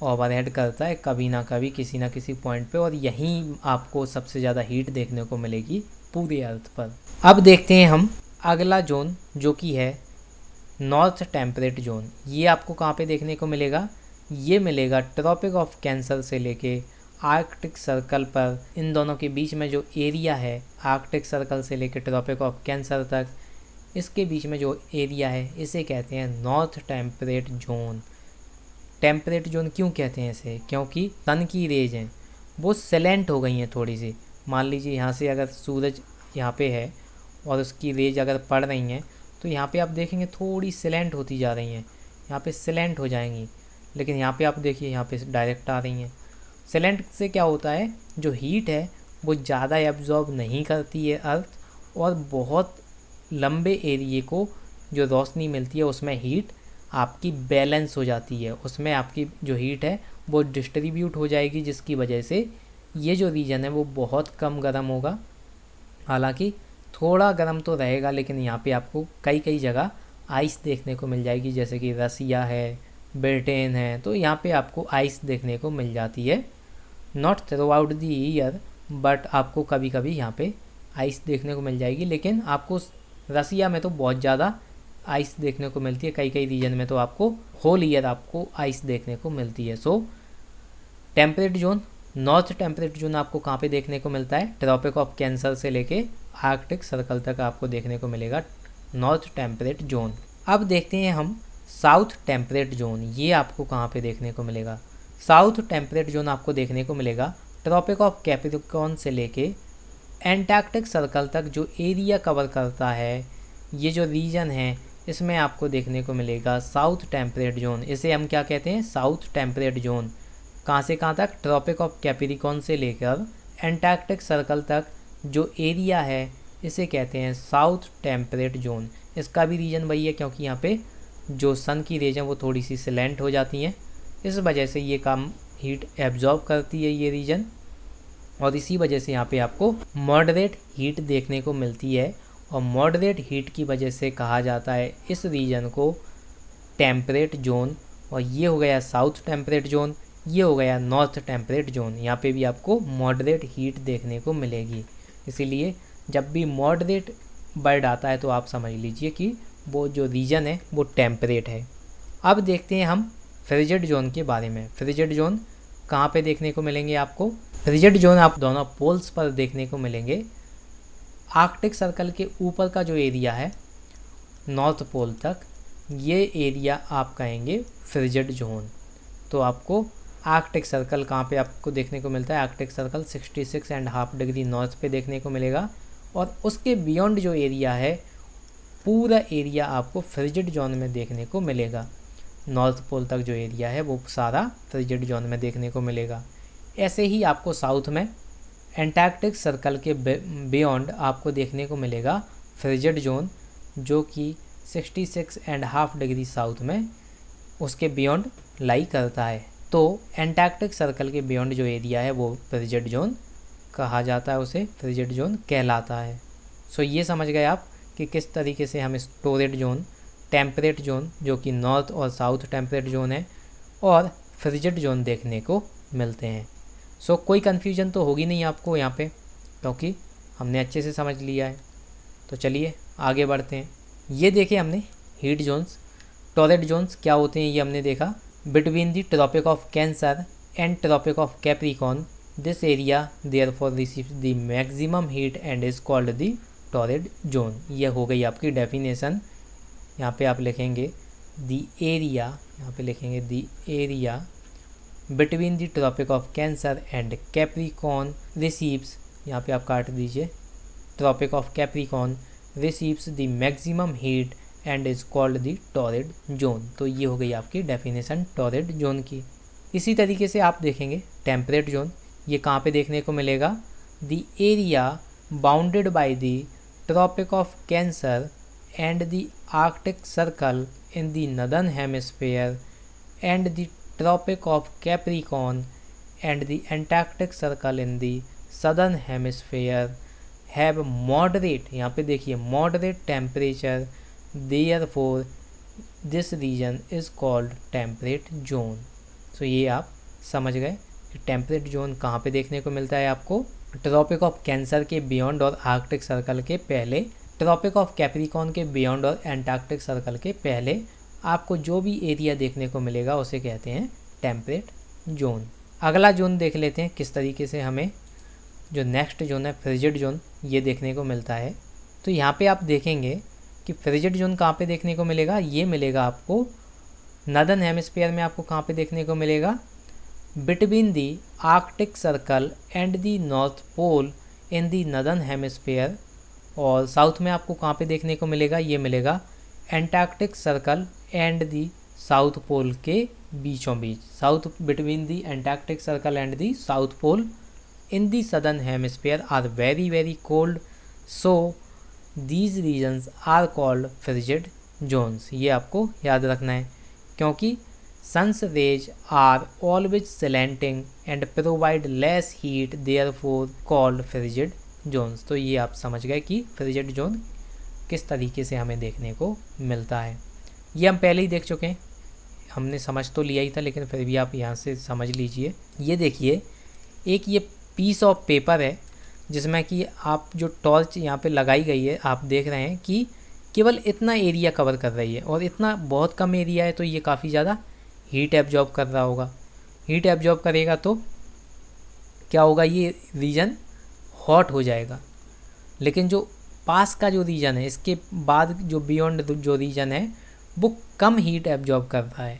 ओवरहेड करता है कभी ना कभी किसी ना किसी पॉइंट पे, और यहीं आपको सबसे ज़्यादा हीट देखने को मिलेगी पूरे अर्थ पर। अब देखते हैं हम अगला जोन जो कि है नॉर्थ टेम्परेट जोन। ये आपको कहाँ पे देखने को मिलेगा? ये मिलेगा ट्रॉपिक ऑफ कैंसर से लेके आर्कटिक सर्कल पर। इन दोनों के बीच में जो एरिया है आर्कटिक सर्कल से लेके ट्रॉपिक ऑफ कैंसर तक, इसके बीच में जो एरिया है इसे कहते हैं north temperate zone. Temperate zone क्यों कहते हैं इसे? क्योंकि सन की रेज हैं वो सेलेंट हो गई हैं थोड़ी सी। मान लीजिए यहाँ से अगर सूरज यहाँ पे है और उसकी रेज अगर पड़ रही हैं तो यहाँ पे आप देखेंगे थोड़ी सेलेंट होती जा रही हैं, यहाँ पे सेलेंट हो जाएंगी, लेकिन यहाँ पे आप देखिए यहाँ पे डायरेक्ट आ रही हैं। सेलेंट से क्या होता है? जो हीट है वो ज़्यादा एब्जॉर्ब नहीं करती है अर्थ, और बहुत लंबे एरिए को जो रोशनी मिलती है उसमें हीट आपकी बैलेंस हो जाती है, उसमें आपकी जो हीट है वो डिस्ट्रीब्यूट हो जाएगी, जिसकी वजह से ये जो रीजन है वो बहुत कम गर्म होगा। हालांकि थोड़ा गर्म तो रहेगा, लेकिन यहाँ पे आपको कई जगह आइस देखने को मिल जाएगी, जैसे कि रसिया है, ब्रिटेन है, तो यहाँ पे आपको आइस देखने को मिल जाती है। Not through out the year, but आपको कभी कभी यहाँ पे आइस देखने को मिल जाएगी। लेकिन आपको रसिया में तो बहुत ज़्यादा आइस देखने को मिलती है, कई रीजन में तो आपको होल ईयर आपको आइस देखने को मिलती है। So temperate zone, north temperate zone आपको कहाँ पे देखने को मिलता है? ट्रॉपिक ऑफ कैंसर से लेके आर्कटिक सर्कल तक आपको देखने को मिलेगा नॉर्थ टेम्परेट जोन। अब देखते हैं हम साउथ टेम्परेट जोन। ये आपको कहाँ पे देखने को मिलेगा? साउथ टेम्परेट जोन आपको देखने को मिलेगा ट्रॉपिक ऑफ कैप्रिकॉर्न से लेके एंटार्क्टिक सर्कल तक जो एरिया कवर करता है, ये जो रीजन है इसमें आपको देखने को मिलेगा साउथ टेम्परेट जोन। इसे हम क्या कहते हैं? South temperate zone. कहाँ से कहाँ तक? ट्रॉपिक ऑफ कैप्रिकॉर्न से लेकर एंटार्क्टिक सर्कल तक जो एरिया है इसे कहते हैं साउथ टेम्परेट जोन। इसका भी रीजन वही है, क्योंकि यहाँ पे जो सन की रेज हैं वो थोड़ी सी सिलेंट हो जाती हैं, इस वजह से ये कम हीट एब्जॉर्ब करती है ये रीजन, और इसी वजह से यहाँ पे आपको मॉडरेट हीट देखने को मिलती है। और मॉडरेट हीट की वजह से कहा जाता है इस रीजन को टेम्परेट जोन। और ये हो गया साउथ टेम्परेट जोन, ये हो गया नॉर्थ टेम्परेट जोन। यहाँ पे भी आपको मॉडरेट हीट देखने को मिलेगी, इसीलिए जब भी मॉडरेट वर्ड आता है तो आप समझ लीजिए कि वो जो रीजन है वो टेम्परेट है। अब देखते हैं हम फ्रिजिड जोन के बारे में। फ्रिजिड जोन कहाँ पे देखने को मिलेंगे आपको? फ्रिजिड जोन आप दोनों पोल्स पर देखने को मिलेंगे। आर्कटिक सर्कल के ऊपर का जो एरिया है नॉर्थ पोल तक, ये एरिया आप कहेंगे फ्रिजिड जोन। तो आपको आर्कटिक सर्कल कहाँ पे आपको देखने को मिलता है? आर्कटिक सर्कल 66.5 डिग्री नॉर्थ पे देखने को मिलेगा, और उसके बियॉन्ड जो एरिया है पूरा एरिया आपको फ्रिजिड जोन में देखने को मिलेगा। नॉर्थ पोल तक जो एरिया है वो सारा फ्रिजिड जोन में देखने को मिलेगा। ऐसे ही आपको साउथ में एंटार्क्टिक सर्कल के बियॉन्ड आपको देखने को मिलेगा फ्रिजिड जोन, जो कि 66.5 डिग्री साउथ में उसके बियॉन्ड लाई करता है। तो एंटार्क्टिक सर्कल के बियॉन्ड जो एरिया है वो फ्रिजिड जोन कहा जाता है, उसे फ्रिजिड जोन कहलाता है। सो ये समझ गए आप कि किस तरीके से हम टोरेड जोन, टेम्परेट जोन जो कि नॉर्थ और साउथ टेम्परेट जोन है, और फ्रिजिड जोन देखने को मिलते हैं। सो कोई कन्फ्यूजन तो होगी नहीं आपको यहाँ पे, क्योंकि हमने अच्छे से समझ लिया है। तो चलिए आगे बढ़ते हैं। ये देखे हमने हीट जोन्स, टॉरेड जोन्स क्या होते हैं ये हमने देखा। Between the tropic of cancer and tropic of capricorn this area therefore receives the maximum heat and is called the torrid zone. ये हो गई आपकी डेफिनेशन। यहाँ पे आप लिखेंगे द एरिया, यहाँ पे लिखेंगे the area between the tropic of cancer and capricorn receives, यहाँ पे आप काट दीजिए, tropic of capricorn receives the maximum heat and is called the torrid zone. तो ये हो गई आपकी डेफिनेशन टॉरेड जोन की। इसी तरीके से आप देखेंगे टेम्परेट जोन, ये कहाँ पे देखने को मिलेगा। The area bounded by the tropic of cancer and the arctic circle in the northern hemisphere and the tropic of capricorn and the antarctic circle in the southern hemisphere have moderate, यहाँ पे देखिए moderate temperature, therefore this region is called temperate zone. So ये आप समझ गए कि टेम्परेट जोन कहाँ पे देखने को मिलता है आपको। ट्रॉपिक ऑफ कैंसर के बियॉन्ड और आर्कटिक सर्कल के पहले, ट्रॉपिक ऑफ कैप्रिकॉर्न के बियॉन्ड और एंटार्क्टिक सर्कल के पहले आपको जो भी एरिया देखने को मिलेगा उसे कहते हैं टेम्परेट जोन। अगला जोन देख लेते हैं किस तरीके से हमें जो नेक्स्ट जोन है फ्रिजिड जोन ये देखने को मिलता है। तो यहाँ पे आप देखेंगे कि फ्रिजिड जोन कहाँ पे देखने को मिलेगा। ये मिलेगा आपको नॉर्दर्न हेमिस्फीयर में। आपको कहाँ पे देखने को मिलेगा, between the arctic circle and the north pole in the northern hemisphere. और साउथ में आपको कहाँ पे देखने को मिलेगा, ये मिलेगा antarctic circle and the south pole के बीचों बीच। South between the antarctic circle and the south pole in the southern hemisphere are very very cold, so these regions are called frigid zones. ये आपको याद रखना है, क्योंकि sun's rays are always slanting and provide less heat, therefore called frigid zones. तो ये आप समझ गए कि फ्रिजिड जोन किस तरीके से हमें देखने को मिलता है। ये हम पहले ही देख चुके हैं, हमने समझ तो लिया ही था, लेकिन फिर भी आप यहाँ से समझ लीजिए। ये देखिए एक ये पीस ऑफ पेपर है जिसमें कि आप जो टॉर्च यहाँ पे लगाई गई है आप देख रहे हैं कि केवल इतना एरिया कवर कर रही है, और इतना बहुत कम एरिया है, तो ये काफ़ी ज़्यादा हीट एब्जॉर्ब कर रहा होगा। हीट एब्जॉर्ब करेगा तो क्या होगा, ये रीजन हॉट हो जाएगा। लेकिन जो पास का जो रीजन है, इसके बाद जो बियॉन्ड जो रीजन है वो कम हीट एब्जॉर्ब कर रहा है,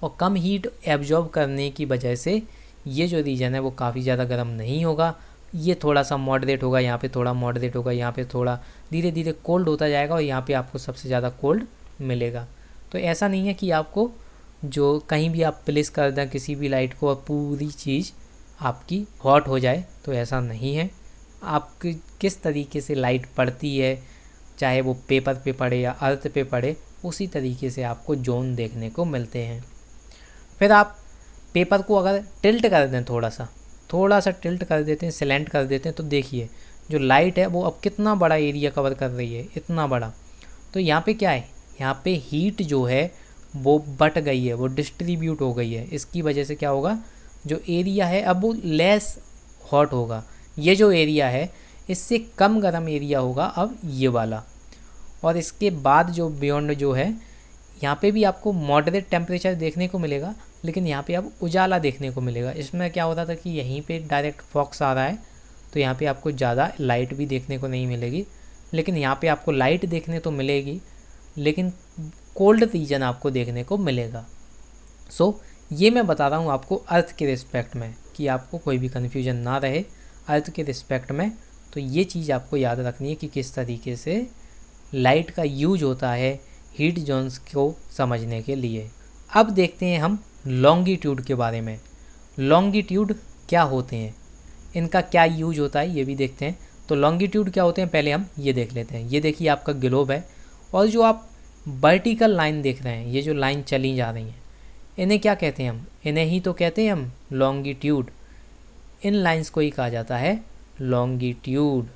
और कम हीट एब्जॉर्ब करने की वजह से ये जो रीजन है वो काफ़ी ज़्यादा गर्म नहीं होगा। ये थोड़ा सा मॉडरेट होगा, यहाँ पे थोड़ा मॉडरेट होगा, यहाँ पे थोड़ा धीरे धीरे कोल्ड होता जाएगा, और यहाँ पे आपको सबसे ज़्यादा कोल्ड मिलेगा। तो ऐसा नहीं है कि आपको जो कहीं भी आप प्लेस कर दें किसी भी लाइट को और पूरी चीज़ आपकी हॉट हो जाए, तो ऐसा नहीं है। आपकी किस तरीके से लाइट पड़ती है, चाहे वो पेपर पे पड़े या अर्थ पे पड़े, उसी तरीके से आपको जोन देखने को मिलते हैं। फिर आप पेपर को अगर टिल्ट कर दें, थोड़ा सा टिल्ट कर देते हैं, स्लैंट कर देते हैं, तो देखिए जो लाइट है वो अब कितना बड़ा एरिया कवर कर रही है, इतना बड़ा। तो यहाँ पे क्या है, यहाँ पे हीट जो है वो बट गई है, वो डिस्ट्रीब्यूट हो गई है। इसकी वजह से क्या होगा, जो एरिया है अब वो लेस हॉट होगा। ये जो एरिया है इससे कम गर्म एरिया होगा अब ये वाला। और इसके बाद जो बियॉन्ड जो है, यहाँ पे भी आपको मॉडरेट टेम्परेचर देखने को मिलेगा, लेकिन यहाँ पे अब उजाला देखने को मिलेगा। इसमें क्या होता था कि यहीं पे डायरेक्ट फॉक्स आ रहा है, तो यहाँ पे आपको ज़्यादा लाइट भी देखने को नहीं मिलेगी, लेकिन यहाँ पे आपको लाइट देखने तो मिलेगी, लेकिन कोल्ड रीजन आपको देखने को मिलेगा। सो ये मैं बता रहा हूँ आपको अर्थ के रिस्पेक्ट में, कि आपको कोई भी कन्फ्यूजन ना रहे अर्थ के रिस्पेक्ट में। तो ये चीज़ आपको याद रखनी है कि किस तरीके से लाइट का यूज होता है हीट जोन्स को समझने के लिए। अब देखते हैं हम लॉन्गिट्यूड के बारे में। लॉन्गिट्यूड क्या होते हैं, इनका क्या यूज होता है, ये भी देखते हैं। तो लॉन्गिट्यूड क्या होते हैं पहले हम ये देख लेते हैं। ये देखिए आपका ग्लोब है, और जो आप वर्टिकल लाइन देख रहे हैं, ये जो लाइन चली जा रही हैं, इन्हें क्या कहते हैं हम? इन्हें ही तो कहते हैं हम लॉन्गिट्यूड। इन लाइंस को ही कहा जाता है लॉन्गिट्यूड।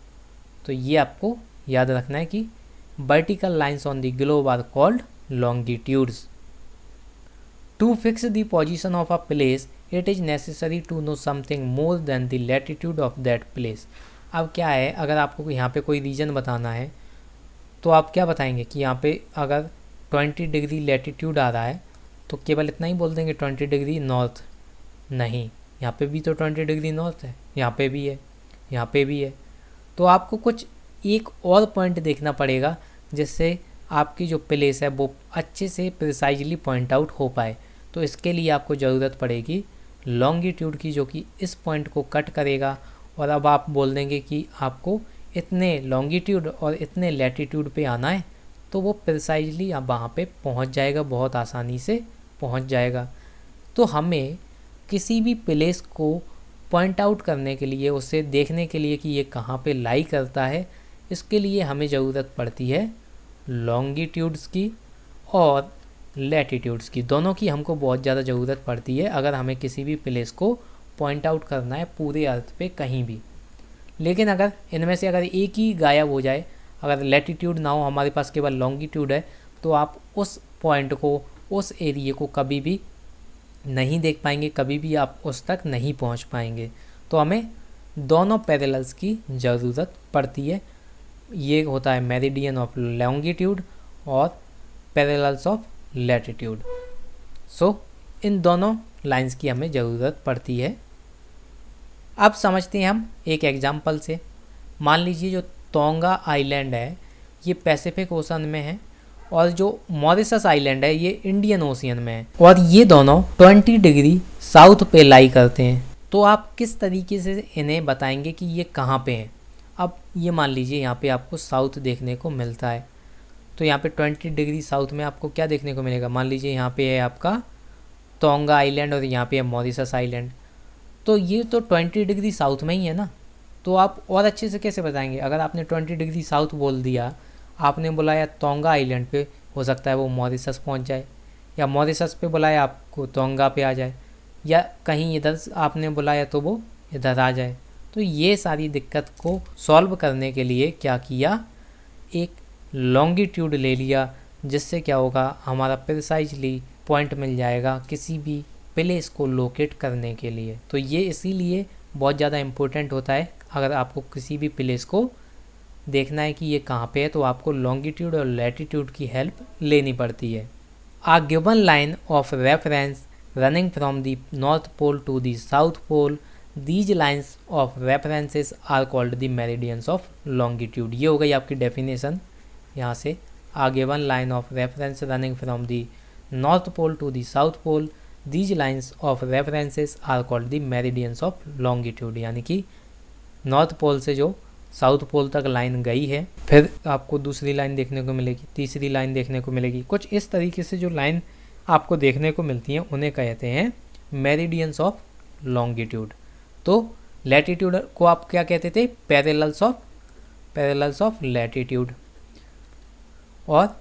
तो ये आपको याद रखना है कि vertical lines on the globe are called longitudes. To fix the position of a place it is necessary to know something more than the latitude of that place. अब क्या है, अगर आपको यहाँ पे कोई रीजन बताना है तो आप क्या बताएंगे कि यहाँ पे अगर 20 डिग्री लैटिट्यूड आ रहा है तो केवल इतना ही बोल देंगे 20 डिग्री नॉर्थ? नहीं, यहाँ पे भी तो 20 डिग्री नॉर्थ है, यहाँ पे भी है, यहाँ पे भी है। तो आपको कुछ एक और पॉइंट देखना पड़ेगा जिससे आपकी जो प्लेस है वो अच्छे से प्रिसाइजली पॉइंट आउट हो पाए। तो इसके लिए आपको ज़रूरत पड़ेगी लॉन्गिट्यूड की, जो कि इस पॉइंट को कट करेगा। और अब आप बोल देंगे कि आपको इतने लॉन्गिट्यूड और इतने लैटिट्यूड पे आना है, तो वो प्रिसाइजली आप वहाँ पे पहुँच जाएगा, बहुत आसानी से पहुँच जाएगा। तो हमें किसी भी प्लेस को पॉइंट आउट करने के लिए, उसे देखने के लिए कि ये कहाँ पे लाई करता है, इसके लिए हमें ज़रूरत पड़ती है लॉन्गिट्यूड्स की और लैटिट्यूड्स की। दोनों की हमको बहुत ज़्यादा ज़रूरत पड़ती है अगर हमें किसी भी प्लेस को पॉइंट आउट करना है पूरे अर्थ पे कहीं भी। लेकिन अगर इनमें से अगर एक ही गायब हो जाए, अगर लैटिट्यूड ना हो, हमारे पास केवल लॉन्गिट्यूड है, तो आप उस पॉइंट को, उस एरिया को कभी भी नहीं देख पाएंगे, कभी भी आप उस तक नहीं पहुंच पाएंगे। तो हमें दोनों पैरेलल्स की ज़रूरत पड़ती है। ये होता है मेरिडियन ऑफ लॉन्गिट्यूड और पैरेलल्स ऑफ लैटिट्यूड। सो इन दोनों लाइंस की हमें ज़रूरत पड़ती है। अब समझते हैं हम एक एग्जाम्पल से। मान लीजिए जो तोंगा आइलैंड है ये पैसिफिक ओशन में है और जो मॉरिशस आइलैंड है ये इंडियन ओशियन में है, और ये दोनों 20 डिग्री साउथ पे लाई करते हैं। तो आप किस तरीके से इन्हें बताएंगे कि ये कहाँ पे हैं? अब ये मान लीजिए यहाँ पे आपको साउथ देखने को मिलता है, तो यहाँ पे 20 डिग्री साउथ में आपको क्या देखने को मिलेगा? मान लीजिए यहाँ पे है आपका तोंगा आइलैंड और यहाँ पे है मॉरिशस आइलैंड। तो ये तो 20 डिग्री साउथ में ही है ना। तो आप और अच्छे से कैसे बताएंगे? अगर आपने 20 डिग्री साउथ बोल दिया, आपने बुलाया तोंगा आइलैंड पे, हो सकता है वो मॉरिशस पहुंच जाए, या मॉरिशस पे बुलाया आपको तोंगा पे आ जाए, या कहीं इधर आपने बुलाया तो वो इधर आ जाए। तो ये सारी दिक्कत को सॉल्व करने के लिए क्या किया, एक लॉन्गिट्यूड ले लिया, जिससे क्या होगा, हमारा प्रिसाइजली पॉइंट मिल जाएगा किसी भी प्लेस को लोकेट करने के लिए। तो ये इसीलिए बहुत ज़्यादा इम्पोर्टेंट होता है। अगर आपको किसी भी प्लेस को देखना है कि ये कहाँ पे है, तो आपको लॉन्गिट्यूड और लैटिट्यूड की हेल्प लेनी पड़ती है। A given line of reference running from the north pole to the south pole, these lines of references are called the meridians of longitude. ये हो गई आपकी डेफिनेशन यहाँ से। A given line of reference running from the north pole to the south pole, these lines of references are called the meridians of longitude. यानी कि नॉर्थ पोल से जो साउथ पोल तक लाइन गई है, फिर आपको दूसरी लाइन देखने को मिलेगी, तीसरी लाइन देखने को मिलेगी। कुछ इस तरीके से जो लाइन आपको देखने को मिलती हैं उन्हें कहते हैं मेरिडियंस ऑफ लॉन्गिट्यूड। तो लैटिट्यूड को आप क्या कहते थे? Parallels of latitude. और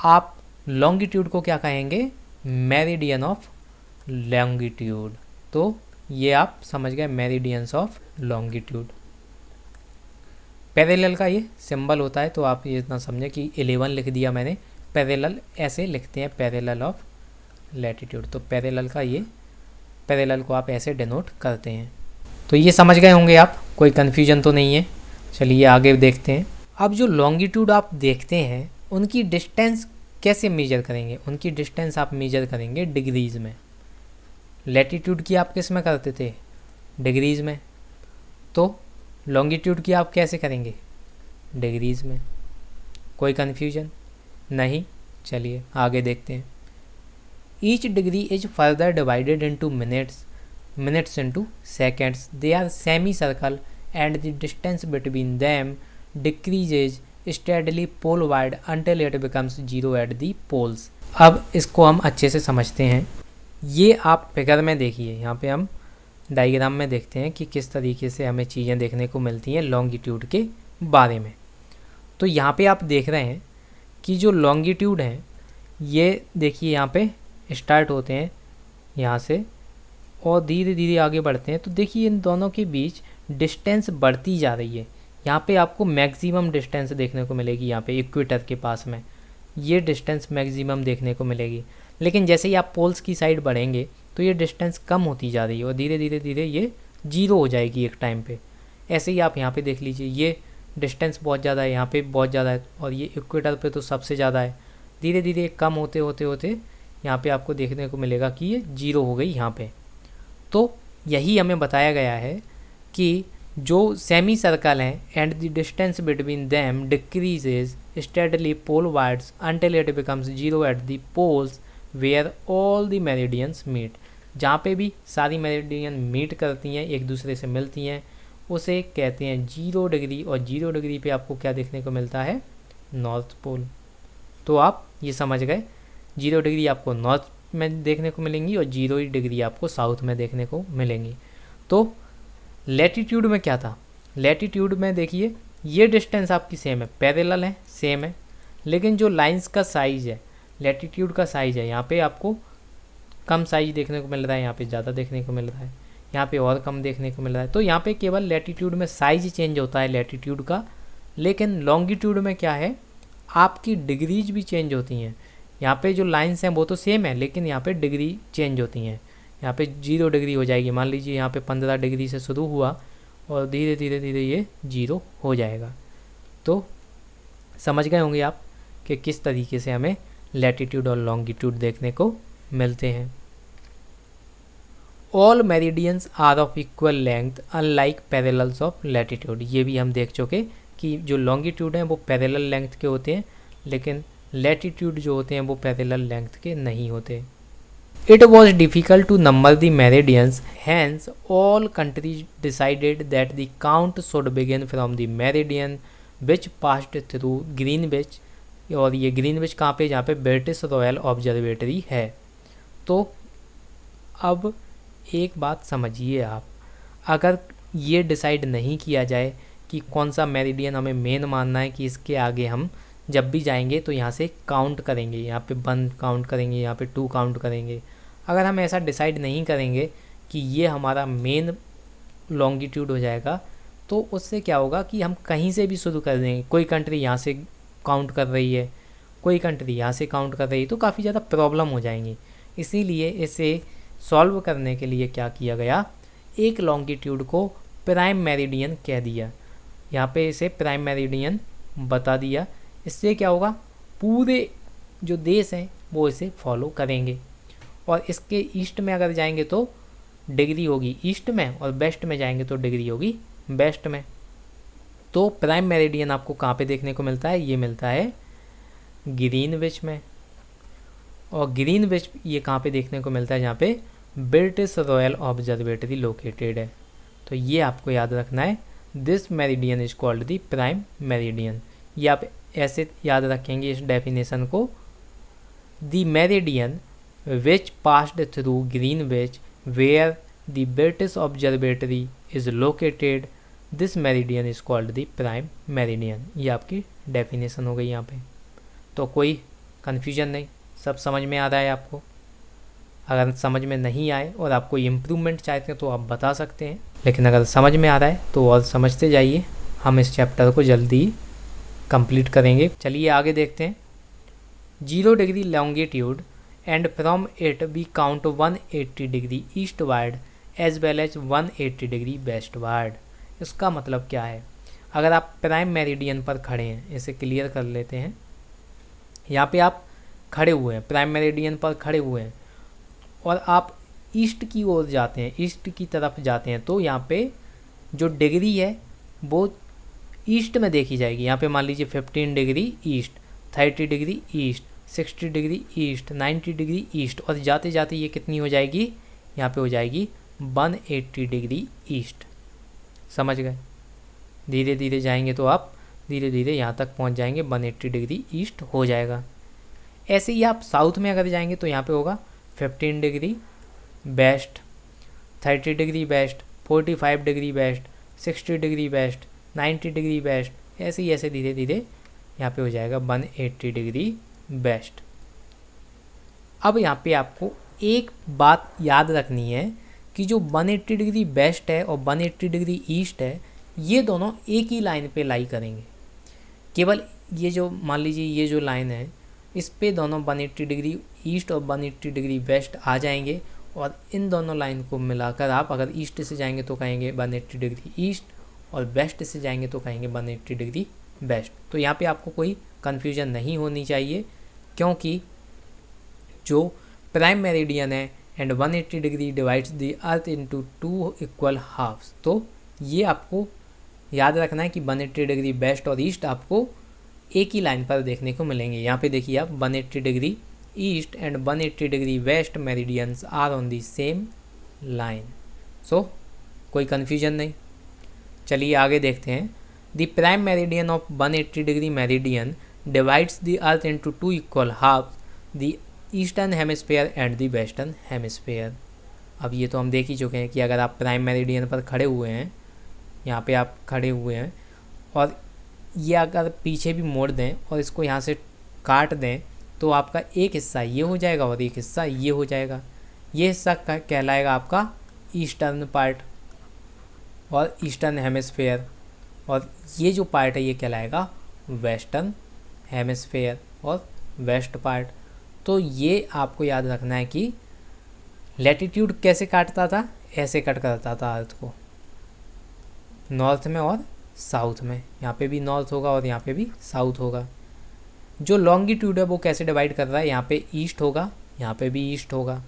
आप लॉन्गिट्यूड को क्या कहेंगे? Meridian of longitude. तो ये आप समझ गए, मेरिडियंस ऑफ लॉन्गिट्यूड। पैरेलल का ये सिंबल होता है, तो आप ये इतना समझें कि 11 लिख दिया मैंने। पैरेलल ऐसे लिखते हैं, पैरेलल ऑफ लैटिट्यूड। तो पैरेलल का ये, पैरेलल को आप ऐसे डिनोट करते हैं। तो ये समझ गए होंगे आप, कोई कन्फ्यूजन तो नहीं है। चलिए आगे देखते हैं। अब जो लॉन्गिट्यूड आप देखते हैं उनकी डिस्टेंस कैसे मेजर करेंगे? उनकी डिस्टेंस आप मेजर करेंगे डिग्रीज़ में। लैटिट्यूड की आप किस में करते थे? डिग्रीज़ में। तो लॉन्गिट्यूड की आप कैसे करेंगे? डिग्रीज़ में। कोई कन्फ्यूजन नहीं? चलिए आगे देखते हैं। Each degree is further divided into minutes into seconds. They are semi circle and the distance between them decreases steadily poleward until it becomes zero at the poles. अब इसको हम अच्छे से समझते हैं। ये आप फिगर में देखिए, यहाँ पे हम डायग्राम में देखते हैं कि किस तरीके से हमें चीज़ें देखने को मिलती हैं लॉन्गिट्यूड के बारे में। तो यहाँ पे आप देख रहे हैं कि जो लॉन्गिट्यूड हैं ये देखिए यहाँ पे स्टार्ट होते हैं यहाँ से और धीरे धीरे आगे बढ़ते हैं, तो देखिए इन दोनों के बीच डिस्टेंस बढ़ती जा रही है। यहाँ पे आपको मैक्सिमम डिस्टेंस देखने को मिलेगी, यहाँ पे इक्वेटर के पास में ये डिस्टेंस मैक्सिमम देखने को मिलेगी। लेकिन जैसे ही आप पोल्स की साइड बढ़ेंगे तो ये डिस्टेंस कम होती जा रही है और धीरे धीरे धीरे ये जीरो हो जाएगी एक टाइम पे। ऐसे ही आप यहाँ पे देख लीजिए, ये डिस्टेंस बहुत ज़्यादा है, यहाँ पे बहुत ज़्यादा है और ये इक्वेटर पे तो सबसे ज़्यादा है। धीरे धीरे कम होते होते होते यहाँ पे आपको देखने को मिलेगा कि ये जीरो हो गई यहाँ पे। तो यही हमें बताया गया है कि जो सेमी सर्कल हैं and the distance between them decreases steadily polewards until it becomes zero at the poles where all the meridians meet. जहाँ पे भी सारी मेरिडियन मीट करती हैं, एक दूसरे से मिलती हैं, उसे कहते हैं 0 डिग्री। और 0 डिग्री पे आपको क्या देखने को मिलता है? North pole. तो आप ये समझ गए, 0 डिग्री आपको नॉर्थ में देखने को मिलेंगी और 0 डिग्री आपको साउथ में देखने को मिलेंगी। तो लैटिट्यूड में क्या था? लैटिट्यूड में देखिए ये डिस्टेंस आपकी सेम है, पैरेलल है, सेम है, लेकिन जो लाइंस का साइज़ है, लैटिट्यूड का साइज़ है, यहाँ पे आपको कम साइज देखने को मिल रहा है, यहाँ पे ज़्यादा देखने को मिल रहा है, यहाँ पे और कम देखने को मिल रहा है। तो यहाँ पे केवल लैटिट्यूड में साइज चेंज होता है लैटिट्यूड का, लेकिन लॉन्गिट्यूड में क्या है, आपकी डिग्रीज भी चेंज होती हैं। यहाँ पे जो लाइंस हैं वो तो सेम है, लेकिन यहाँ पे डिग्री चेंज होती हैं। यहाँ पे 0 डिग्री हो जाएगी, मान लीजिए यहाँ पे 15 डिग्री से शुरू हुआ और धीरे धीरे धीरे ये 0 हो जाएगा। तो समझ गए होंगे आप कि किस तरीके से हमें लैटिट्यूड और लॉन्गिट्यूड देखने को मिलते हैं। All meridians are of equal length unlike parallels of latitude. ये भी हम देख चुके कि जो लॉन्गिट्यूड हैं वो पैरेलल लेंथ के होते हैं, लेकिन लैटिट्यूड जो होते हैं वो पैरेलल लेंथ के नहीं होते। It was difficult to number the meridians, hence all countries decided that the count should begin from the meridian which passed through Greenwich। और ये ग्रीनविच कहाँ पे? जहाँ पे ब्रिटिश रॉयल ऑब्जर्वेटरी है। तो अब एक बात समझिए आप, अगर ये डिसाइड नहीं किया जाए कि कौन सा मेरिडियन हमें मेन मानना है, कि इसके आगे हम जब भी जाएंगे तो यहाँ से काउंट करेंगे, यहाँ पे 1 काउंट करेंगे, यहाँ पे 2 काउंट करेंगे, अगर हम ऐसा डिसाइड नहीं करेंगे कि ये हमारा मेन लॉन्गिट्यूड हो जाएगा, तो उससे क्या होगा कि हम कहीं से भी शुरू कर देंगे। कोई कंट्री यहाँ से काउंट कर रही है, कोई कंट्री यहाँ से काउंट कर रही है, तो काफ़ी ज़्यादा प्रॉब्लम हो जाएंगी। इसीलिए इसे सॉल्व करने के लिए क्या किया गया, एक लॉन्गिट्यूड को प्राइम मेरिडियन कह दिया, यहाँ पे इसे प्राइम मेरिडियन बता दिया। इससे क्या होगा, पूरे जो देश हैं वो इसे फॉलो करेंगे। और इसके ईस्ट में अगर जाएंगे तो डिग्री होगी ईस्ट में, और वेस्ट में जाएंगे तो डिग्री होगी वेस्ट में। तो प्राइम मेरिडियन आपको कहाँ पे देखने को मिलता है? ये मिलता है ग्रीनविच में। और ग्रीनविच ये कहाँ पे देखने को मिलता है? जहाँ पे ब्रिटिश रॉयल ऑब्जर्वेटरी लोकेटेड है। तो ये आपको याद रखना है, this meridian is called the prime meridian. ये आप ऐसे याद रखेंगे इस डेफिनेशन को, the meridian which passed through Greenwich where the British Observatory is located, this meridian is called the prime meridian। ये आपकी डेफिनेशन हो गई यहाँ पे। तो कोई कन्फ्यूजन नहीं, सब समझ में आ रहा है आपको। अगर समझ में नहीं आए और आप कोई इम्प्रूवमेंट चाहते हैं तो आप बता सकते हैं, लेकिन अगर समझ में आ रहा है तो और समझते जाइए। हम इस चैप्टर को जल्दी कंप्लीट करेंगे। चलिए आगे देखते हैं। 0 degree longitude and from it we count 180 degree eastward as well as 180 degree westward. इसका मतलब क्या है? अगर आप प्राइम मेरिडियन पर खड़े हैं, इसे क्लियर कर लेते हैं। यहाँ पे आप खड़े हुए हैं, प्राइम मेरिडियन पर खड़े हुए हैं और आप ईस्ट की ओर जाते हैं, ईस्ट की तरफ जाते हैं, तो यहाँ पे जो डिग्री है वो ईस्ट में देखी जाएगी। यहाँ पे मान लीजिए 15 degree east, 30 degree east, 60 degree east, 90 degree east, और जाते जाते ये कितनी हो जाएगी? यहाँ पे हो जाएगी 180 डिग्री ईस्ट। समझ गए? धीरे धीरे जाएंगे तो आप धीरे धीरे यहाँ तक पहुँच जाएंगे, 180 डिग्री ईस्ट हो जाएगा। ऐसे ही आप साउथ में अगर जाएंगे तो यहाँ पे होगा 15 degree west, 30 degree west, 45 degree west, 60 degree west, 90 degree west. ऐसे ही ऐसे धीरे धीरे यहाँ पे हो जाएगा 180 डिग्री वेस्ट। अब यहाँ पे आपको एक बात याद रखनी है कि जो 180 डिग्री वेस्ट है और 180 डिग्री ईस्ट है, ये दोनों एक ही लाइन पे लाई करेंगे। केवल ये जो मान लीजिए ये जो लाइन है, इस पे दोनों 180 डिग्री ईस्ट और 180 डिग्री वेस्ट आ जाएंगे, और इन दोनों लाइन को मिलाकर आप अगर ईस्ट से जाएंगे तो कहेंगे 180 डिग्री ईस्ट, और वेस्ट से जाएंगे तो कहेंगे 180 डिग्री वेस्ट। तो यहाँ पे आपको कोई कन्फ्यूजन नहीं होनी चाहिए, क्योंकि जो प्राइम मेरिडियन है and 180 degree divides the earth into 2 equal halves, तो ये आपको याद रखना है कि 180 डिग्री वेस्ट और ईस्ट आपको एक ही लाइन पर देखने को मिलेंगे। यहाँ पे देखिए आप 180 degree east and 180 degree west meridians are on the same line. So कोई कन्फ्यूजन नहीं। चलिए आगे देखते हैं। The prime meridian of 180 degree meridian divides the earth into 2 equal halves, the eastern hemisphere and the western hemisphere. अब ये तो हम देख ही चुके हैं कि अगर आप प्राइम मेरिडियन पर खड़े हुए हैं, यहाँ पे आप खड़े हुए हैं, और ये अगर पीछे भी मोड़ दें और इसको यहाँ से काट दें, तो आपका एक हिस्सा ये हो जाएगा और एक हिस्सा ये हो जाएगा। ये हिस्सा कहलाएगा आपका ईस्टर्न पार्ट और ईस्टर्न हेमिस्फेयर, और ये जो पार्ट है ये कहलाएगा वेस्टर्न हेमिस्फेयर और वेस्ट पार्ट। तो ये आपको याद रखना है कि लैटिट्यूड कैसे काटता था, ऐसे कट करता था अर्थ को, नॉर्थ में और साउथ में। यहाँ पे भी नॉर्थ होगा और यहाँ पे भी साउथ होगा। जो लॉन्गिट्यूड है वो कैसे डिवाइड कर रहा है, यहाँ पे ईस्ट होगा, यहाँ पे भी ईस्ट होगा,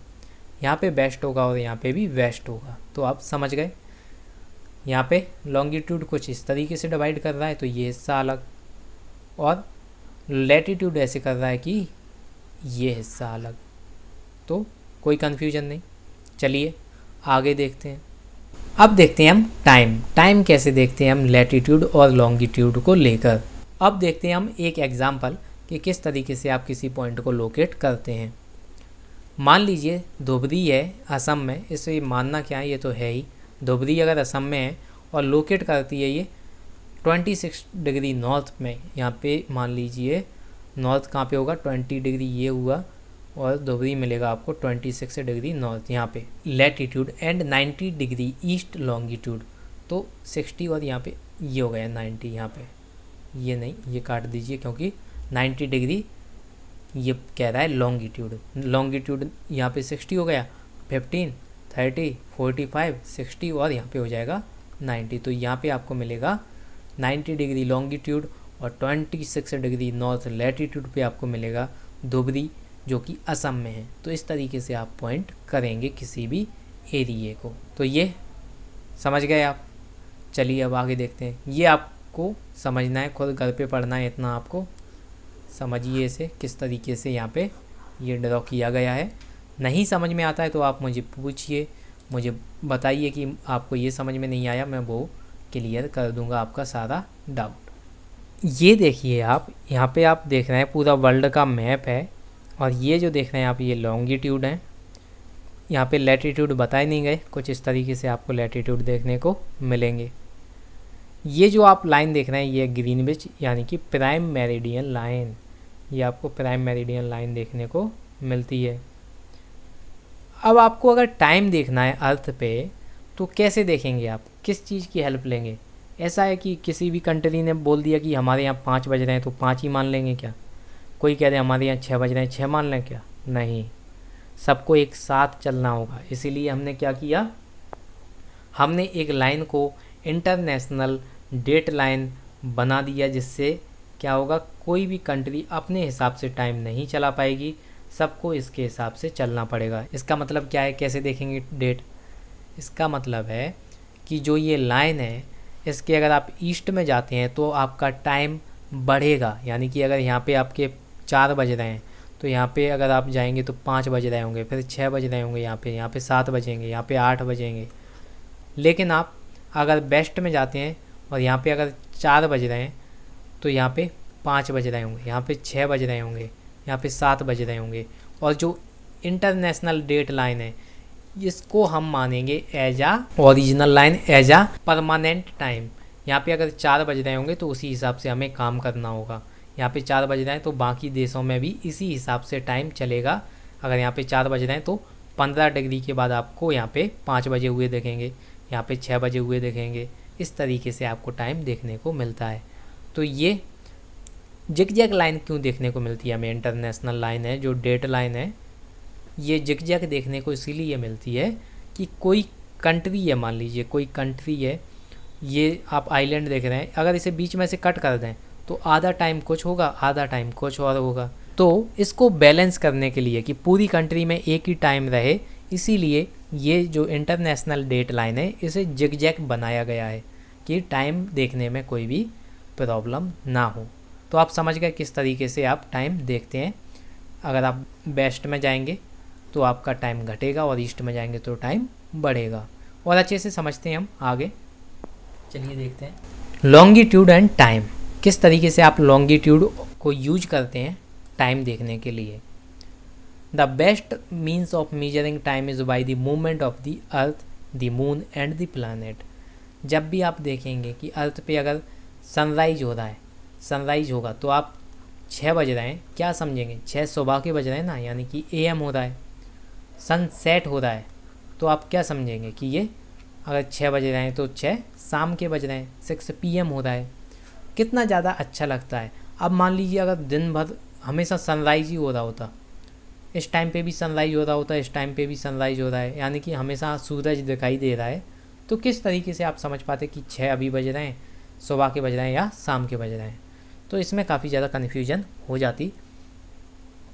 यहाँ पे वेस्ट होगा और यहाँ पे भी वेस्ट होगा। तो आप समझ गए, यहाँ पे लॉन्गिट्यूड कुछ इस तरीके से डिवाइड कर रहा है तो ये हिस्सा अलग, और लैटिट्यूड ऐसे कर रहा है कि ये हिस्सा अलग। तो कोई कन्फ्यूजन नहीं। चलिए आगे देखते हैं। अब देखते हैं हम टाइम कैसे देखते हैं हम लैटिट्यूड और लॉन्गिट्यूड को लेकर। अब देखते हैं हम एक एग्जाम्पल कि किस तरीके से आप किसी पॉइंट को लोकेट करते हैं। मान लीजिए धुबरी है असम में, इसे मानना क्या है, ये तो है ही। धुबरी अगर असम में है और लोकेट करती है ये 26 डिग्री नॉर्थ में, यहाँ पे मान लीजिए नॉर्थ कहाँ पे होगा, 20 डिग्री ये हुआ, और धुबरी मिलेगा आपको 26 डिग्री नॉर्थ यहाँ पे latitude, and 90 degree east longitude. तो 60 और यहाँ पे ये हो गया 90, यहाँ पे ये नहीं, ये काट दीजिए क्योंकि 90 डिग्री ये कह रहा है लॉन्गिट्यूड यहाँ पे 60 हो गया, 15, 30, 45, 60 और यहाँ पे हो जाएगा 90। तो यहाँ पे आपको मिलेगा 90 डिग्री लॉन्गिट्यूड और 26 डिग्री नॉर्थ लैटिट्यूड पे आपको मिलेगा धुबरी, जो कि असम में है। तो इस तरीके से आप पॉइंट करेंगे किसी भी एरिए को। तो ये समझ गए आप। चलिए अब आगे देखते हैं। ये आपको समझना है, खुद घर पे पढ़ना है, इतना आपको समझिए इसे किस तरीके से यहाँ पे ये ड्रॉ किया गया है। नहीं समझ में आता है तो आप मुझे पूछिए, मुझे बताइए कि आपको ये समझ में नहीं आया, मैं वो क्लियर कर दूंगा आपका सारा डाउट। ये देखिए आप, यहाँ पे आप देख रहे हैं पूरा वर्ल्ड का मैप है, और ये जो देख रहे हैं आप ये लॉन्गिट्यूड है। यहाँ पे लैटिट्यूड बताए नहीं गए, कुछ इस तरीके से आपको लैटिट्यूड देखने को मिलेंगे। ये जो आप लाइन देख रहे हैं ये ग्रीनविच यानी कि प्राइम मेरिडियन लाइन, ये आपको प्राइम मेरिडियन लाइन देखने को मिलती है। अब आपको अगर टाइम देखना है अर्थ पे तो कैसे देखेंगे आप, किस चीज़ की हेल्प लेंगे? ऐसा है कि किसी भी कंट्री ने बोल दिया कि हमारे यहाँ 5 बज रहे हैं तो 5 ही मान लेंगे क्या? कोई कह रहे हमारे यहाँ 6 बज रहे हैं 6 मान लें क्या? नहीं, सबको एक साथ चलना होगा। इसीलिए हमने क्या किया, हमने एक लाइन को इंटरनेशनल डेट लाइन बना दिया, जिससे क्या होगा, कोई भी कंट्री अपने हिसाब से टाइम नहीं चला पाएगी, सबको इसके हिसाब से चलना पड़ेगा। इसका मतलब क्या है, कैसे देखेंगे डेट? इसका मतलब है कि जो ये लाइन है इसके अगर आप ईस्ट में जाते हैं तो आपका टाइम बढ़ेगा, यानी कि अगर यहाँ पे आपके 4 बज रहे हैं तो यहाँ पे अगर आप जाएंगे तो 5 बज रहे होंगे, फिर 6 बज रहे होंगे, यहाँ पे 7 बजेंगे, यहाँ पे 8 बजेंगे। लेकिन आप अगर वेस्ट में जाते हैं और यहाँ पे अगर 4 बज रहे हैं तो यहाँ पे 5 बज रहे होंगे, यहाँ पे 6 बज रहे होंगे, यहाँ पे 7 बज रहे होंगे। और जो इंटरनेशनल डेट लाइन है इसको हम मानेंगे एज आ ओरिजिनल लाइन, एज आ परमानेंट टाइम। यहाँ पे अगर 4 बज रहे होंगे तो उसी हिसाब से हमें काम करना होगा। यहाँ पे 4 बज रहे हैं तो बाकी देशों में भी इसी हिसाब से टाइम चलेगा। अगर यहाँ पे 4 बज रहे हैं तो 15 डिग्री के बाद आपको यहाँ पे 5 बजे हुए देखेंगे, यहाँ पे 6 बजे हुए देखेंगे। इस तरीके से आपको टाइम देखने को मिलता है। तो ये जिगजैग लाइन क्यों देखने को मिलती है हमें, इंटरनेशनल लाइन है जो डेट लाइन है, ये जिगजैग देखने को इसीलिए मिलती है कि कोई कंट्री है, मान लीजिए कोई कंट्री है, ये आप आइलैंड देख रहे हैं, अगर इसे बीच में से कट कर दें तो आधा टाइम कुछ होगा, आधा टाइम कुछ और होगा। तो इसको बैलेंस करने के लिए कि पूरी कंट्री में एक ही टाइम रहे, इसीलिए ये जो इंटरनेशनल डेट लाइन है इसे जिगजैग बनाया गया है कि टाइम देखने में कोई भी प्रॉब्लम ना हो। तो आप समझ गए किस तरीके से आप टाइम देखते हैं। अगर आप वेस्ट में जाएंगे तो आपका टाइम घटेगा और ईस्ट में जाएंगे तो टाइम बढ़ेगा। और अच्छे से समझते हैं हम आगे, चलिए देखते हैं लॉन्गिट्यूड एंड टाइम। किस तरीके से आप लॉन्गिट्यूड को यूज करते हैं टाइम देखने के लिए। The best means of measuring time is by the movement of the earth, the moon and the planet. जब भी आप देखेंगे कि अर्थ पे अगर सनराइज हो रहा है, सनराइज होगा तो आप 6 बज रहे हैं, क्या समझेंगे, 6 सुबह के बज रहे हैं ना, यानी कि AM हो रहा है। सनसेट हो रहा है तो आप क्या समझेंगे कि ये अगर 6 बज रहे हैं तो 6 शाम के बज रहे हैं, 6 PM हो रहा है। कितना ज़्यादा अच्छा लगता है। अब मान लीजिए अगर दिन भर हमेशा सनराइज ही हो रहा होता, इस टाइम पे भी सनराइज हो रहा होता, इस टाइम पे भी सनराइज हो रहा है, यानी कि हमेशा सूरज दिखाई दे रहा है, तो किस तरीके से आप समझ पाते कि 6 अभी बज रहे हैं, सुबह के बज रहे हैं या शाम के बज रहे हैं। तो इसमें काफ़ी ज़्यादा कन्फ्यूजन हो जाती।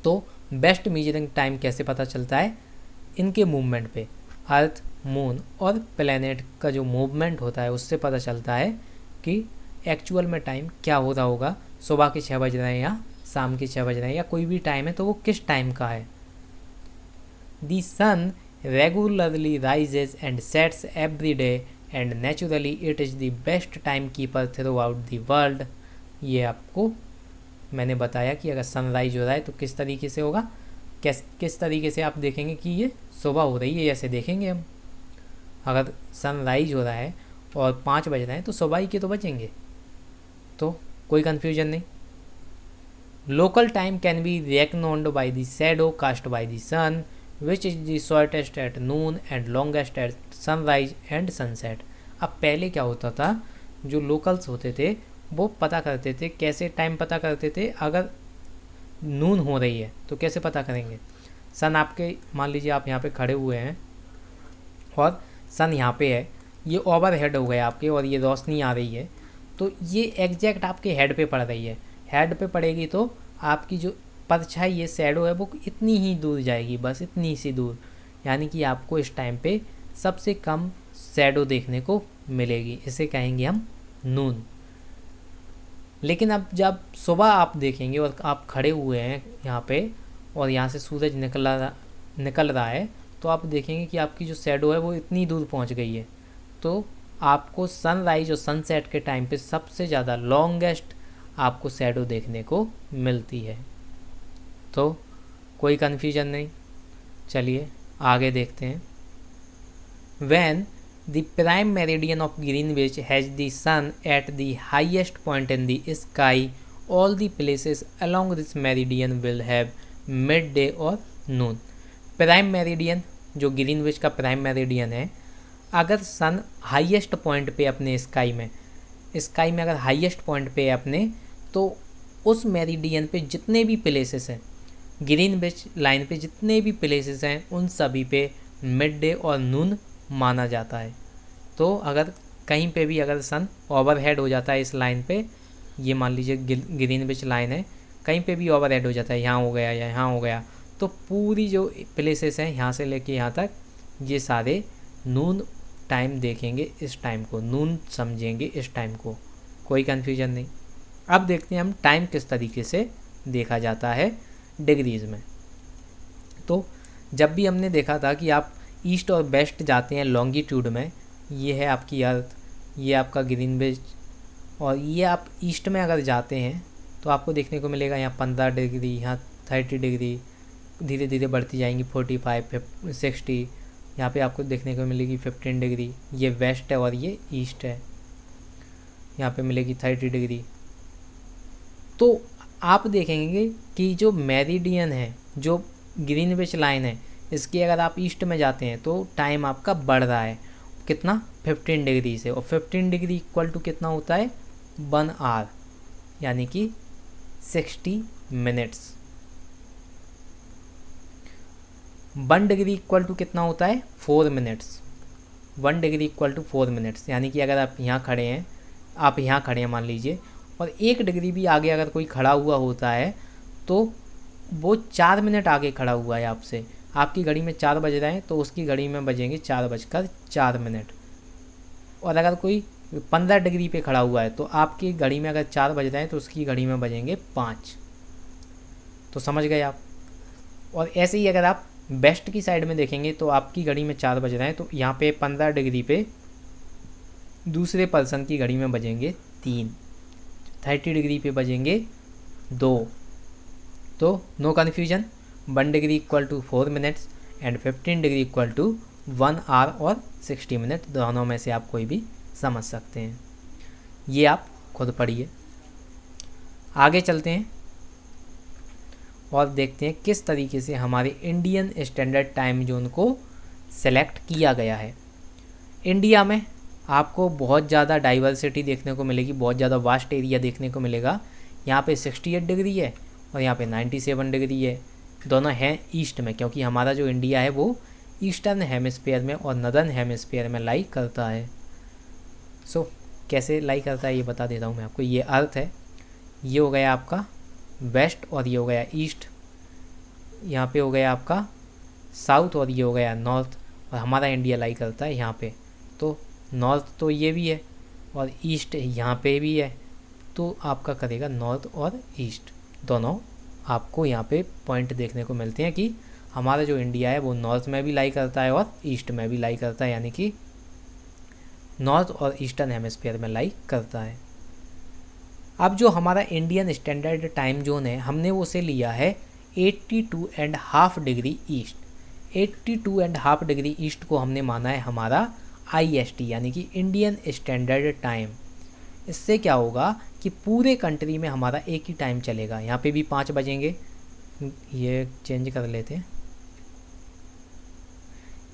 तो बेस्ट मेजरिंग टाइम कैसे पता चलता है, इनके मूवमेंट पे, अर्थ, मून और प्लैनेट का जो मूवमेंट होता है उससे पता चलता है कि एक्चुअल में टाइम क्या हो रहा होगा, सुबह के 6 बज रहे हैं या शाम के 6 बज रहे हैं या कोई भी टाइम है तो वो किस टाइम का है। The sun regularly rises and sets every day and naturally it is the best time keeper throughout the world. ये आपको मैंने बताया कि अगर सनराइज हो रहा है तो किस तरीके से होगा, किस तरीके से आप देखेंगे कि ये सुबह हो रही है, ऐसे देखेंगे हम। अगर सनराइज हो रहा है और 5 बज रहे हैं तो सुबह ही के तो बजेंगे, तो कोई कन्फ्यूजन नहीं। Local time can be reckoned by the shadow cast by the sun which is the shortest at noon and longest at sunrise and sunset. अब पहले क्या होता था, जो लोकल्स होते थे वो पता करते थे, कैसे टाइम पता करते थे, अगर नून हो रही है तो कैसे पता करेंगे, सन आपके मान लीजिए आप यहाँ पे खड़े हुए हैं और सन यहाँ पे है, ये ओवर हेड हो गया आपके और ये रोशनी आ रही है, तो ये एग्जैक्ट आपके हेड पे पड़ रही है। हेड पे पड़ेगी तो आपकी जो परछाई ये शैडो है वो इतनी ही दूर जाएगी, बस इतनी सी दूर, यानी कि आपको इस टाइम पे सबसे कम शैडो देखने को मिलेगी, इसे कहेंगे हम नून। लेकिन अब जब सुबह आप देखेंगे और आप खड़े हुए हैं यहाँ पे और यहाँ से सूरज निकल रहा है तो आप देखेंगे कि आपकी जो शैडो है वो इतनी दूर पहुँच गई है। तो आपको सनराइज और सनसेट के टाइम पे सबसे ज़्यादा लॉन्गेस्ट आपको शैडो देखने को मिलती है। तो कोई कन्फ्यूजन नहीं, चलिए आगे देखते हैं। When the prime meridian of Greenwich has the sun at the highest point in the sky, all the places along this meridian will have midday और noon। प्राइम मेरिडियन जो ग्रीनविच का प्राइम मेरिडियन है, अगर सन हाईएस्ट पॉइंट पे अपने स्काई में अगर हाईएस्ट पॉइंट पे है अपने, तो उस मेरिडियन पे जितने भी प्लेसेस हैं, ग्रीनविच लाइन पे जितने भी प्लेसेस हैं, उन सभी पे मिड डे और नून माना जाता है। तो अगर कहीं पे भी अगर सन ओवरहेड हो जाता है इस लाइन पे, ये मान लीजिए ग्रीनविच लाइन है, कहीं पे भी ओवरहेड हो जाता है, यहाँ हो गया या यहाँ हो गया, तो पूरी जो प्लेसेस हैं यहाँ से लेके यहाँ तक ये सारे नून टाइम देखेंगे, इस टाइम को नून समझेंगे, इस टाइम को, कोई कन्फ्यूजन नहीं। अब देखते हैं हम टाइम किस तरीके से देखा जाता है डिग्रीज़ में। तो जब भी हमने देखा था कि आप ईस्ट और वेस्ट जाते हैं लॉन्गिट्यूड में, ये है आपकी अर्थ, ये आपका ग्रीनविच, और ये आप ईस्ट में अगर जाते हैं तो आपको देखने को मिलेगा यहाँ 15 डिग्री, यहाँ 30 डिग्री, धीरे धीरे बढ़ती जाएंगी 45, 60, यहाँ पे आपको देखने को मिलेगी 15 डिग्री। ये वेस्ट है और ये ईस्ट है, यहाँ पे मिलेगी 30 डिग्री। तो आप देखेंगे कि जो मेरिडियन है, जो ग्रीनविच लाइन है, इसके अगर आप ईस्ट में जाते हैं तो टाइम आपका बढ़ रहा है कितना 15 डिग्री से, और 15 डिग्री इक्वल टू कितना होता है 1 आवर, यानी कि 60 मिनट्स। 1 डिग्री इक्वल टू कितना होता है 4 minutes. 1 degree equal to 4 minutes, यानी कि अगर आप यहाँ खड़े हैं, आप यहाँ खड़े हैं मान लीजिए, और 1 डिग्री भी आगे अगर कोई खड़ा हुआ होता है तो वो 4 मिनट आगे खड़ा हुआ है आपसे। आपकी घड़ी में 4 बज रहे हैं तो उसकी घड़ी में बजेंगे 4:04। और अगर कोई 15 डिग्री पे खड़ा हुआ है तो आपकी घड़ी में अगर 4 बज रहे हैं तो उसकी घड़ी में बजेंगे 5। तो समझ गए आप। और ऐसे ही अगर आप वेस्ट की साइड में देखेंगे तो आपकी घड़ी में 4 बज रहे हैं तो यहाँ पे 15 डिग्री पे दूसरे पर्सन की घड़ी में बजेंगे 3, 30 डिग्री पे बजेंगे 2। तो no confusion, 1 degree equal to 4 minutes and 15 degree equal to 1 hour और 60 मिनट, दोनों में से आप कोई भी समझ सकते हैं। ये आप खुद पढ़िए। आगे चलते हैं और देखते हैं किस तरीके से हमारे इंडियन स्टैंडर्ड टाइम जोन को सेलेक्ट किया गया है। इंडिया में आपको बहुत ज़्यादा डाइवर्सिटी देखने को मिलेगी, बहुत ज़्यादा वास्ट एरिया देखने को मिलेगा। यहाँ पे 68 डिग्री है और यहाँ पे 97 डिग्री है, दोनों हैं ईस्ट में, क्योंकि हमारा जो इंडिया है वो ईस्टर्न हेमिस्फीयर में और नदर्न हेमिस्फीयर में लाई करता है। सो कैसे लाई करता है ये बता देता हूँ मैं आपको। ये अर्थ है, ये हो गया आपका वेस्ट और ये हो गया ईस्ट, यहाँ पे हो गया आपका साउथ और ये हो गया नॉर्थ, और हमारा इंडिया लाई करता है यहाँ पे। तो नॉर्थ तो ये भी है और ईस्ट यहाँ पे भी है, तो आपका करेगा नॉर्थ और ईस्ट, दोनों आपको यहाँ पे पॉइंट देखने को मिलते हैं कि हमारा जो इंडिया है वो नॉर्थ में भी लाई करता है और ईस्ट में भी लाई करता है, यानी कि नॉर्थ और ईस्टर्न हेमिस्फीयर में लाई करता है। अब जो हमारा इंडियन स्टैंडर्ड टाइम जोन है हमने उसे लिया है 82.5 डिग्री ईस्ट। 82.5 डिग्री ईस्ट को हमने माना है हमारा IST, यानी कि इंडियन स्टैंडर्ड टाइम। इससे क्या होगा कि पूरे कंट्री में हमारा एक ही टाइम चलेगा। यहाँ पे भी 5 बजेंगे, ये चेंज कर लेते हैं,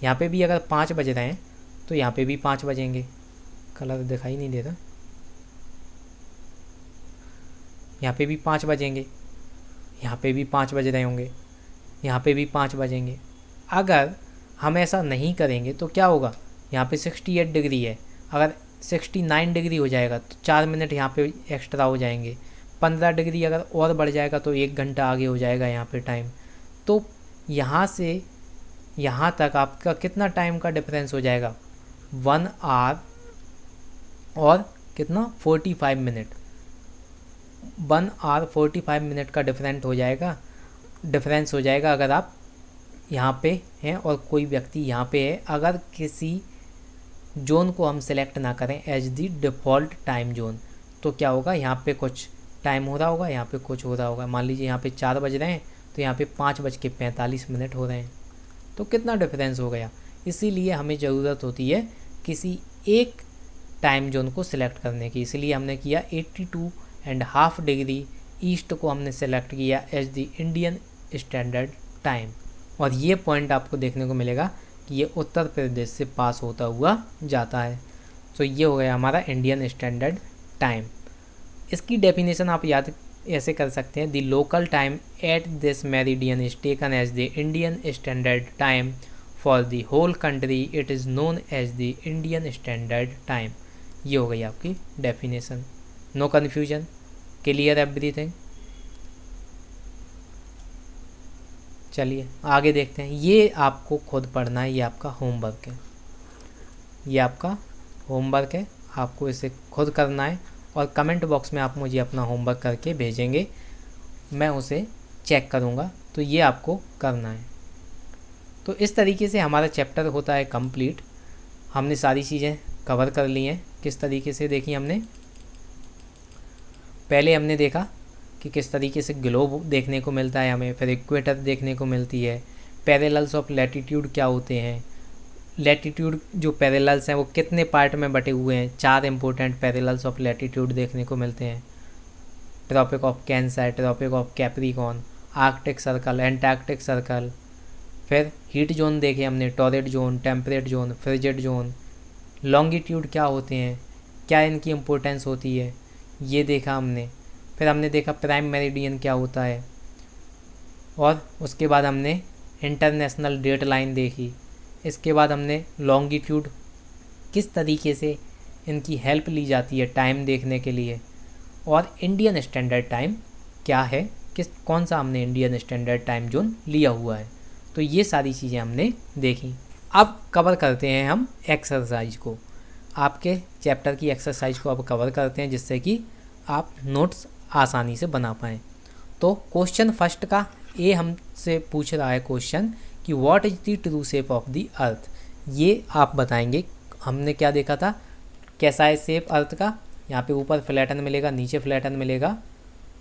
यहाँ पे भी अगर 5 बज रहे हैं तो यहाँ पे भी 5 बजेंगे। कलर दिखाई नहीं देता, यहाँ पे भी 5 बजेंगे, यहाँ पे भी 5 बज रहे होंगे, यहाँ पे भी 5 बजेंगे। अगर हम ऐसा नहीं करेंगे तो क्या होगा, यहाँ पे 68 डिग्री है, अगर 69 डिग्री हो जाएगा तो 4 मिनट यहाँ पे एक्स्ट्रा हो जाएंगे। 15 डिग्री अगर और बढ़ जाएगा तो 1 घंटा आगे हो जाएगा यहाँ पे टाइम। तो यहाँ से यहाँ तक आपका कितना टाइम का डिफरेंस हो जाएगा 1 आवर और कितना 45 मिनट। 1 आवर 45 मिनट का डिफरेंस हो जाएगा अगर आप यहाँ पे हैं और कोई व्यक्ति यहाँ पे है। अगर किसी जोन को हम सेलेक्ट ना करें as the default time zone तो क्या होगा, यहाँ पे कुछ टाइम हो रहा होगा, यहाँ पे कुछ हो रहा होगा। मान लीजिए यहाँ पे 4 बज रहे हैं तो यहाँ पे 5:45 हो रहे हैं, तो कितना डिफरेंस हो गया। इसीलिए हमें ज़रूरत होती है किसी एक टाइम जोन को सिलेक्ट करने की। इसीलिए हमने किया 82.5 डिग्री ईस्ट को हमने सेलेक्ट किया as the Indian standard time. और ये पॉइंट आपको देखने को मिलेगा कि ये उत्तर प्रदेश से पास होता हुआ जाता है। तो ये हो गया हमारा इंडियन स्टैंडर्ड टाइम। इसकी डेफिनेशन आप याद ऐसे कर सकते हैं, the local time at this meridian is taken as the Indian standard time for the whole country, it is known as the Indian standard time. ये हो गई आपकी definition. No confusion, clear everything. चलिए आगे देखते हैं। ये आपको खुद पढ़ना है, ये आपका होमवर्क है, ये आपका होमवर्क है, आपको इसे खुद करना है और कमेंट बॉक्स में आप मुझे अपना होमवर्क करके भेजेंगे, मैं उसे चेक करूँगा। तो ये आपको करना है। तो इस तरीके से हमारा चैप्टर होता है कंप्लीट। हमने सारी चीज़ें कवर कर ली हैं। किस तरीके से देखी हमने, पहले हमने देखा कि किस तरीके से ग्लोब देखने को मिलता है हमें, फिर इक्वेटर देखने को मिलती है, पैरेलल्स ऑफ लैटिट्यूड क्या होते हैं, लैटिट्यूड जो पैरेलल्स हैं वो कितने पार्ट में बटे हुए हैं, 4 इंपॉर्टेंट पैरेलल्स ऑफ लैटिट्यूड देखने को मिलते हैं। Tropic of cancer, tropic of capricorn, arctic circle, antarctic circle. फिर हीट जोन देखे हमने, torrid zone, temperate zone, frigid zone. Longitude क्या होते हैं, क्या इनकी इम्पोर्टेंस होती है, ये देखा हमने। फिर हमने देखा प्राइम मेरिडियन क्या होता है, और उसके बाद हमने इंटरनेशनल डेट लाइन देखी। इसके बाद हमने लॉन्गिट्यूड किस तरीके से इनकी हेल्प ली जाती है टाइम देखने के लिए, और इंडियन स्टैंडर्ड टाइम क्या है, कौन सा हमने इंडियन स्टैंडर्ड टाइम जोन लिया हुआ है। तो ये सारी चीज़ें हमने देखी। अब कवर करते हैं हम एक्सरसाइज को, आपके चैप्टर की एक्सरसाइज को अब कवर करते हैं, जिससे कि आप नोट्स आसानी से बना पाएँ। तो क्वेश्चन फर्स्ट का ए हमसे पूछ रहा है क्वेश्चन कि what is the true shape of the अर्थ। ये आप बताएंगे। हमने क्या देखा था, कैसा है शेप अर्थ का, यहाँ पे ऊपर फ्लैटन मिलेगा, नीचे फ्लैटन मिलेगा,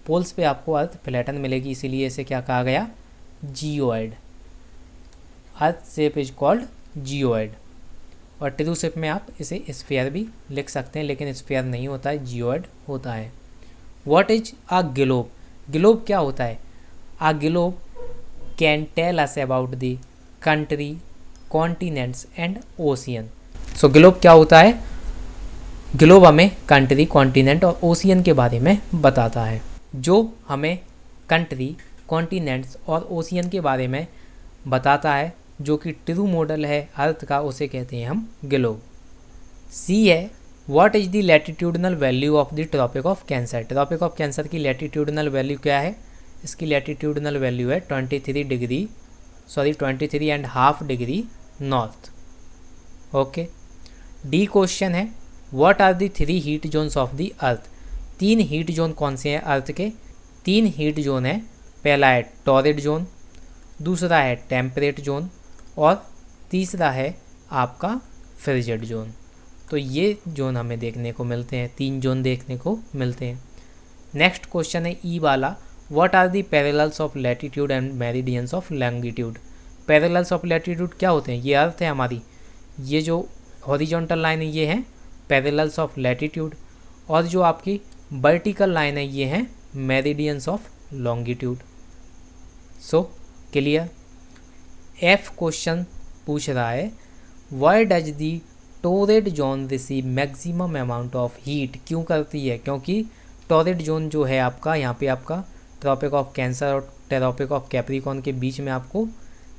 पोल्स पे आपको अर्थ फ्लैटन मिलेगी, इसीलिए इसे क्या कहा गया, geoid. Earth shape is called geoid. और ट्रू शेप में आप इसे स्फीयर भी लिख सकते हैं, लेकिन स्फीयर नहीं होता है, जियोइड होता है। What is a globe. Globe क्या होता है, a globe can tell us about the country, continents and ocean. So globe क्या होता है, ग्लोब हमें कंट्री, कॉन्टिनेंट और ओशियन के बारे में बताता है। जो हमें कंट्री, कॉन्टिनेंट्स और ओशियन के बारे में बताता है, जो कि ट्रू मॉडल है अर्थ का, उसे कहते हैं हम ग्लोब। सी है, what is the latitudinal value of the tropic of cancer. Tropic of cancer की लैटिट्यूडनल वैल्यू क्या है, इसकी लैटिट्यूडनल वैल्यू है 23.5 degree north. Okay. D question है, what are the 3 heat zones of the earth. 3 heat zone कौन से हैं अर्थ के, 3 हीट जोन है। पहला है टॉरिड जोन, दूसरा है टेम्परेट जोन, और तीसरा है आपका फ्रिजिड जोन। तो ये जोन हमें देखने को मिलते हैं, 3 जोन देखने को मिलते हैं। नेक्स्ट क्वेश्चन है ई वाला, what are the parallels of latitude and meridians of longitude. Parallels of latitude क्या होते हैं, ये अर्थ है हमारी, ये जो हॉरिजॉन्टल लाइन है ये है पैरेलल्स ऑफ लैटिट्यूड, और जो आपकी वर्टिकल लाइन है ये है meridians of longitude. So clear. F question पूछ रहा है, why does the torrid zone receive maximum amount of heat. क्यों करती है, क्योंकि टॉरेड जोन जो है आपका, यहाँ पे आपका ट्रॉपिक ऑफ कैंसर और ट्रॉपिक ऑफ कैप्रिकॉर्न के बीच में आपको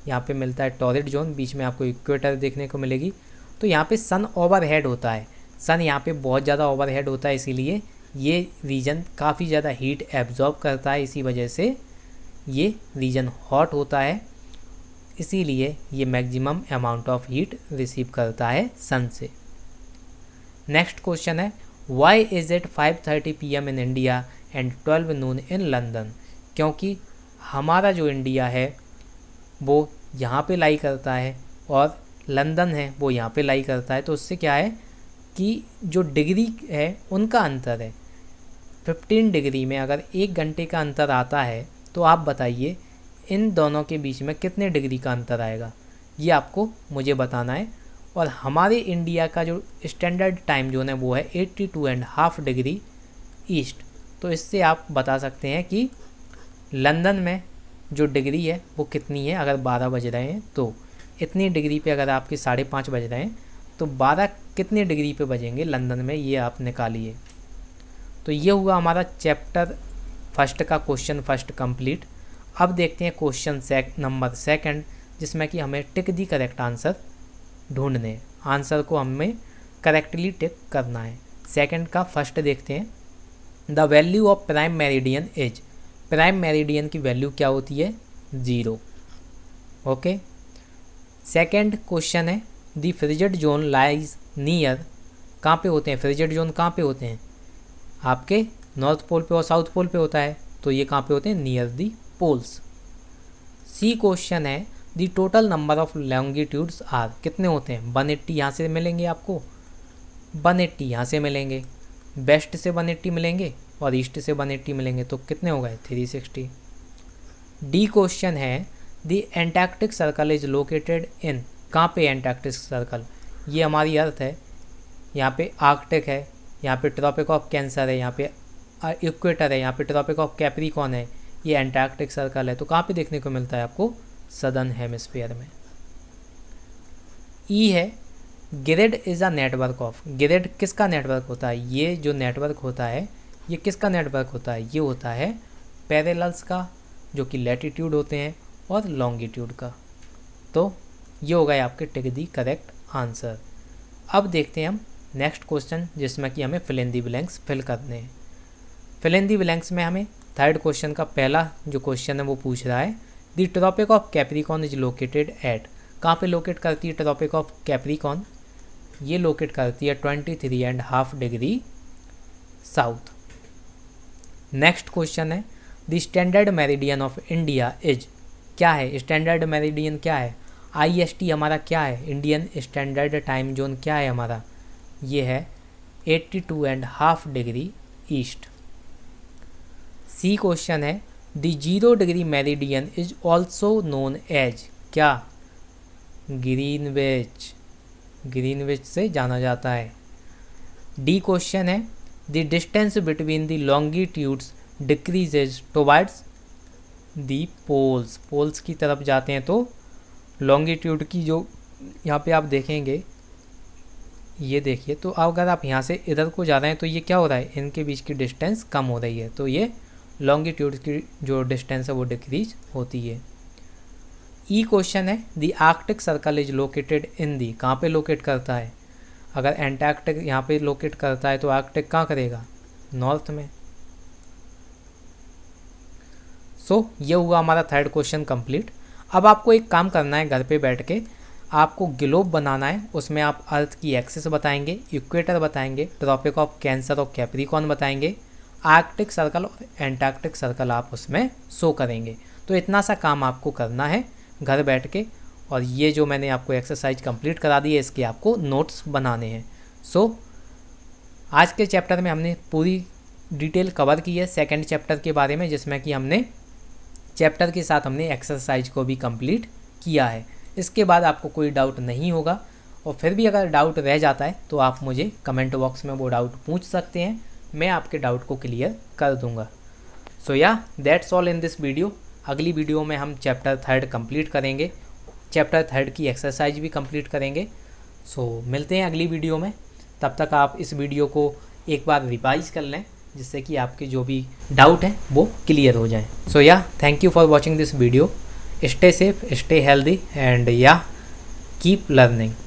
यहाँ पे मिलता है टॉरेड जोन, बीच में आपको इक्वेटर देखने को मिलेगी। तो यहाँ पे सन ओवरहेड होता है, सन यहाँ पे बहुत ज़्यादा ओवरहेड होता है, इसीलिए ये रीजन काफ़ी ज़्यादा हीट एब्जॉर्ब करता है, इसी वजह से ये रीजन हॉट होता है, इसीलिए ये maximum amount of heat receive करता है सन से। नेक्स्ट क्वेश्चन है, why is it 5:30 PM in India and 12 noon in London. क्योंकि हमारा जो इंडिया है वो यहाँ पे लाई करता है और लंदन है वो यहाँ पे लाई करता है, तो उससे क्या है कि जो डिग्री है उनका अंतर है। 15 डिग्री में अगर 1 घंटे का अंतर आता है तो आप बताइए इन दोनों के बीच में कितने डिग्री का अंतर आएगा, ये आपको मुझे बताना है। और हमारे इंडिया का जो स्टैंडर्ड टाइम जोन है वो है 82.5 डिग्री ईस्ट। तो इससे आप बता सकते हैं कि लंदन में जो डिग्री है वो कितनी है। अगर 12 बज रहे हैं तो इतनी डिग्री पे, अगर आपके 5:30 बज रहे हैं तो 12 कितने डिग्री पे बजेंगे लंदन में, ये आप निकालिए। तो ये हुआ हमारा चैप्टर फर्स्ट का क्वेश्चन फर्स्ट कंप्लीट। अब देखते हैं क्वेश्चन नंबर सेकंड, जिसमें कि हमें टिक दी करेक्ट आंसर ढूंढने, आंसर को हमें करेक्टली टिक करना है। सेकंड का फर्स्ट देखते हैं, the value of prime meridian is. Prime meridian की वैल्यू क्या होती है, 0। ओके। सेकंड क्वेश्चन है, the frigid zone lies near. कहाँ पे होते हैं फ्रिजिड जोन, कहाँ पे होते हैं, आपके नॉर्थ पोल पे और साउथ पोल पे होता है, तो ये कहाँ पे होते हैं, near the poles. C question है, the total number of longitudes are. कितने होते हैं, 180 यहाँ से मिलेंगे आपको, 180 यहाँ से मिलेंगे, वेस्ट से 180 मिलेंगे और ईस्ट से 180 मिलेंगे, तो कितने हो गए, 360। डी क्वेश्चन है, the antarctic circle is located in. कहाँ पे एंटार्क्टिक सर्कल, ये हमारी अर्थ है, यहाँ पे आर्कटिक है, यहाँ पे ट्रॉपिक ऑफ कैंसर है, यहाँ पे इक्वेटर है, यहाँ पे ट्रॉपिक ऑफ कैप्रिकॉर्न है, ये एंटार्क्टिक सर्कल है, तो कहाँ पे देखने को मिलता है आपको? सदर्न हेमिस्फीयर में। ई है grid is a network of. Grid किसका नेटवर्क होता है? ये जो नेटवर्क होता है ये किसका नेटवर्क होता है? ये होता है पैरेलल्स का, जो कि लैटिट्यूड होते हैं, और लॉन्गिट्यूड का। तो ये हो गया आपके टिक दी करेक्ट आंसर। अब देखते हैं हम नेक्स्ट क्वेश्चन, जिसमें कि हमें fill in the blanks fill करने हैं। फिल इन दी ब्लैंक्स में हमें थर्ड क्वेश्चन का पहला जो क्वेश्चन है वो पूछ रहा है the tropic of Capricorn is located at. कहाँ पे लोकेट करती है ट्रॉपिक ऑफ कैप्रिकॉर्न? ये लोकेट करती है 23.5 डिग्री साउथ। नेक्स्ट क्वेश्चन है the standard meridian of India is. क्या है स्टैंडर्ड मेरिडियन? क्या है? IST हमारा क्या है? इंडियन स्टैंडर्ड टाइम जोन क्या है हमारा? ये है 82.5 डिग्री ईस्ट। सी क्वेश्चन है the 0 degree meridian is also known as. क्या? ग्रीनविच। ग्रीनविच से जाना जाता है। डी क्वेश्चन है the distance between the longitudes decreases towards the poles. Poles की तरफ जाते हैं तो लॉन्गिट्यूड की जो यहाँ पे आप देखेंगे, ये देखिए, तो अगर आप यहाँ से इधर को जा रहे हैं तो ये क्या हो रहा है? इनके बीच की डिस्टेंस कम हो रही है, तो ये लॉन्गिट्यूड की जो डिस्टेंस है वो डिक्रीज होती है। ई क्वेश्चन है the arctic circle is located in the. कहाँ पे लोकेट करता है? अगर एंटार्क्टिक यहाँ पे लोकेट करता है तो आर्कटिक कहाँ करेगा? नॉर्थ में। सो ये हुआ हमारा थर्ड क्वेश्चन कंप्लीट। अब आपको एक काम करना है, घर पे बैठ के आपको ग्लोब बनाना है। उसमें आप अर्थ की एक्सिस बताएंगे, इक्वेटर बताएंगे, ट्रॉपिक ऑफ कैंसर और कैप्रिकॉर्न बताएंगे, आर्कटिक सर्कल और एंटार्क्टिक सर्कल आप उसमें शो करेंगे। तो इतना सा काम आपको करना है घर बैठ के, और ये जो मैंने आपको एक्सरसाइज कंप्लीट करा दी है इसके आपको नोट्स बनाने हैं। सो आज के चैप्टर में हमने पूरी डिटेल कवर की है सेकंड चैप्टर के बारे में, जिसमें कि हमने चैप्टर के साथ हमने एक्सरसाइज को भी कंप्लीट किया है। इसके बाद आपको कोई डाउट नहीं होगा, और फिर भी अगर डाउट रह जाता है तो आप मुझे कमेंट बॉक्स में वो डाउट पूछ सकते हैं, मैं आपके डाउट को क्लियर कर दूंगा। सो या that's all in this video. अगली वीडियो में हम चैप्टर थर्ड कंप्लीट करेंगे, चैप्टर थर्ड की एक्सरसाइज भी कंप्लीट करेंगे। सो मिलते हैं अगली वीडियो में। तब तक आप इस वीडियो को एक बार रिवाइज कर लें, जिससे कि आपके जो भी डाउट हैं वो क्लियर हो जाएं। सो या thank you for watching this video. Stay safe, stay healthy, and या कीप लर्निंग।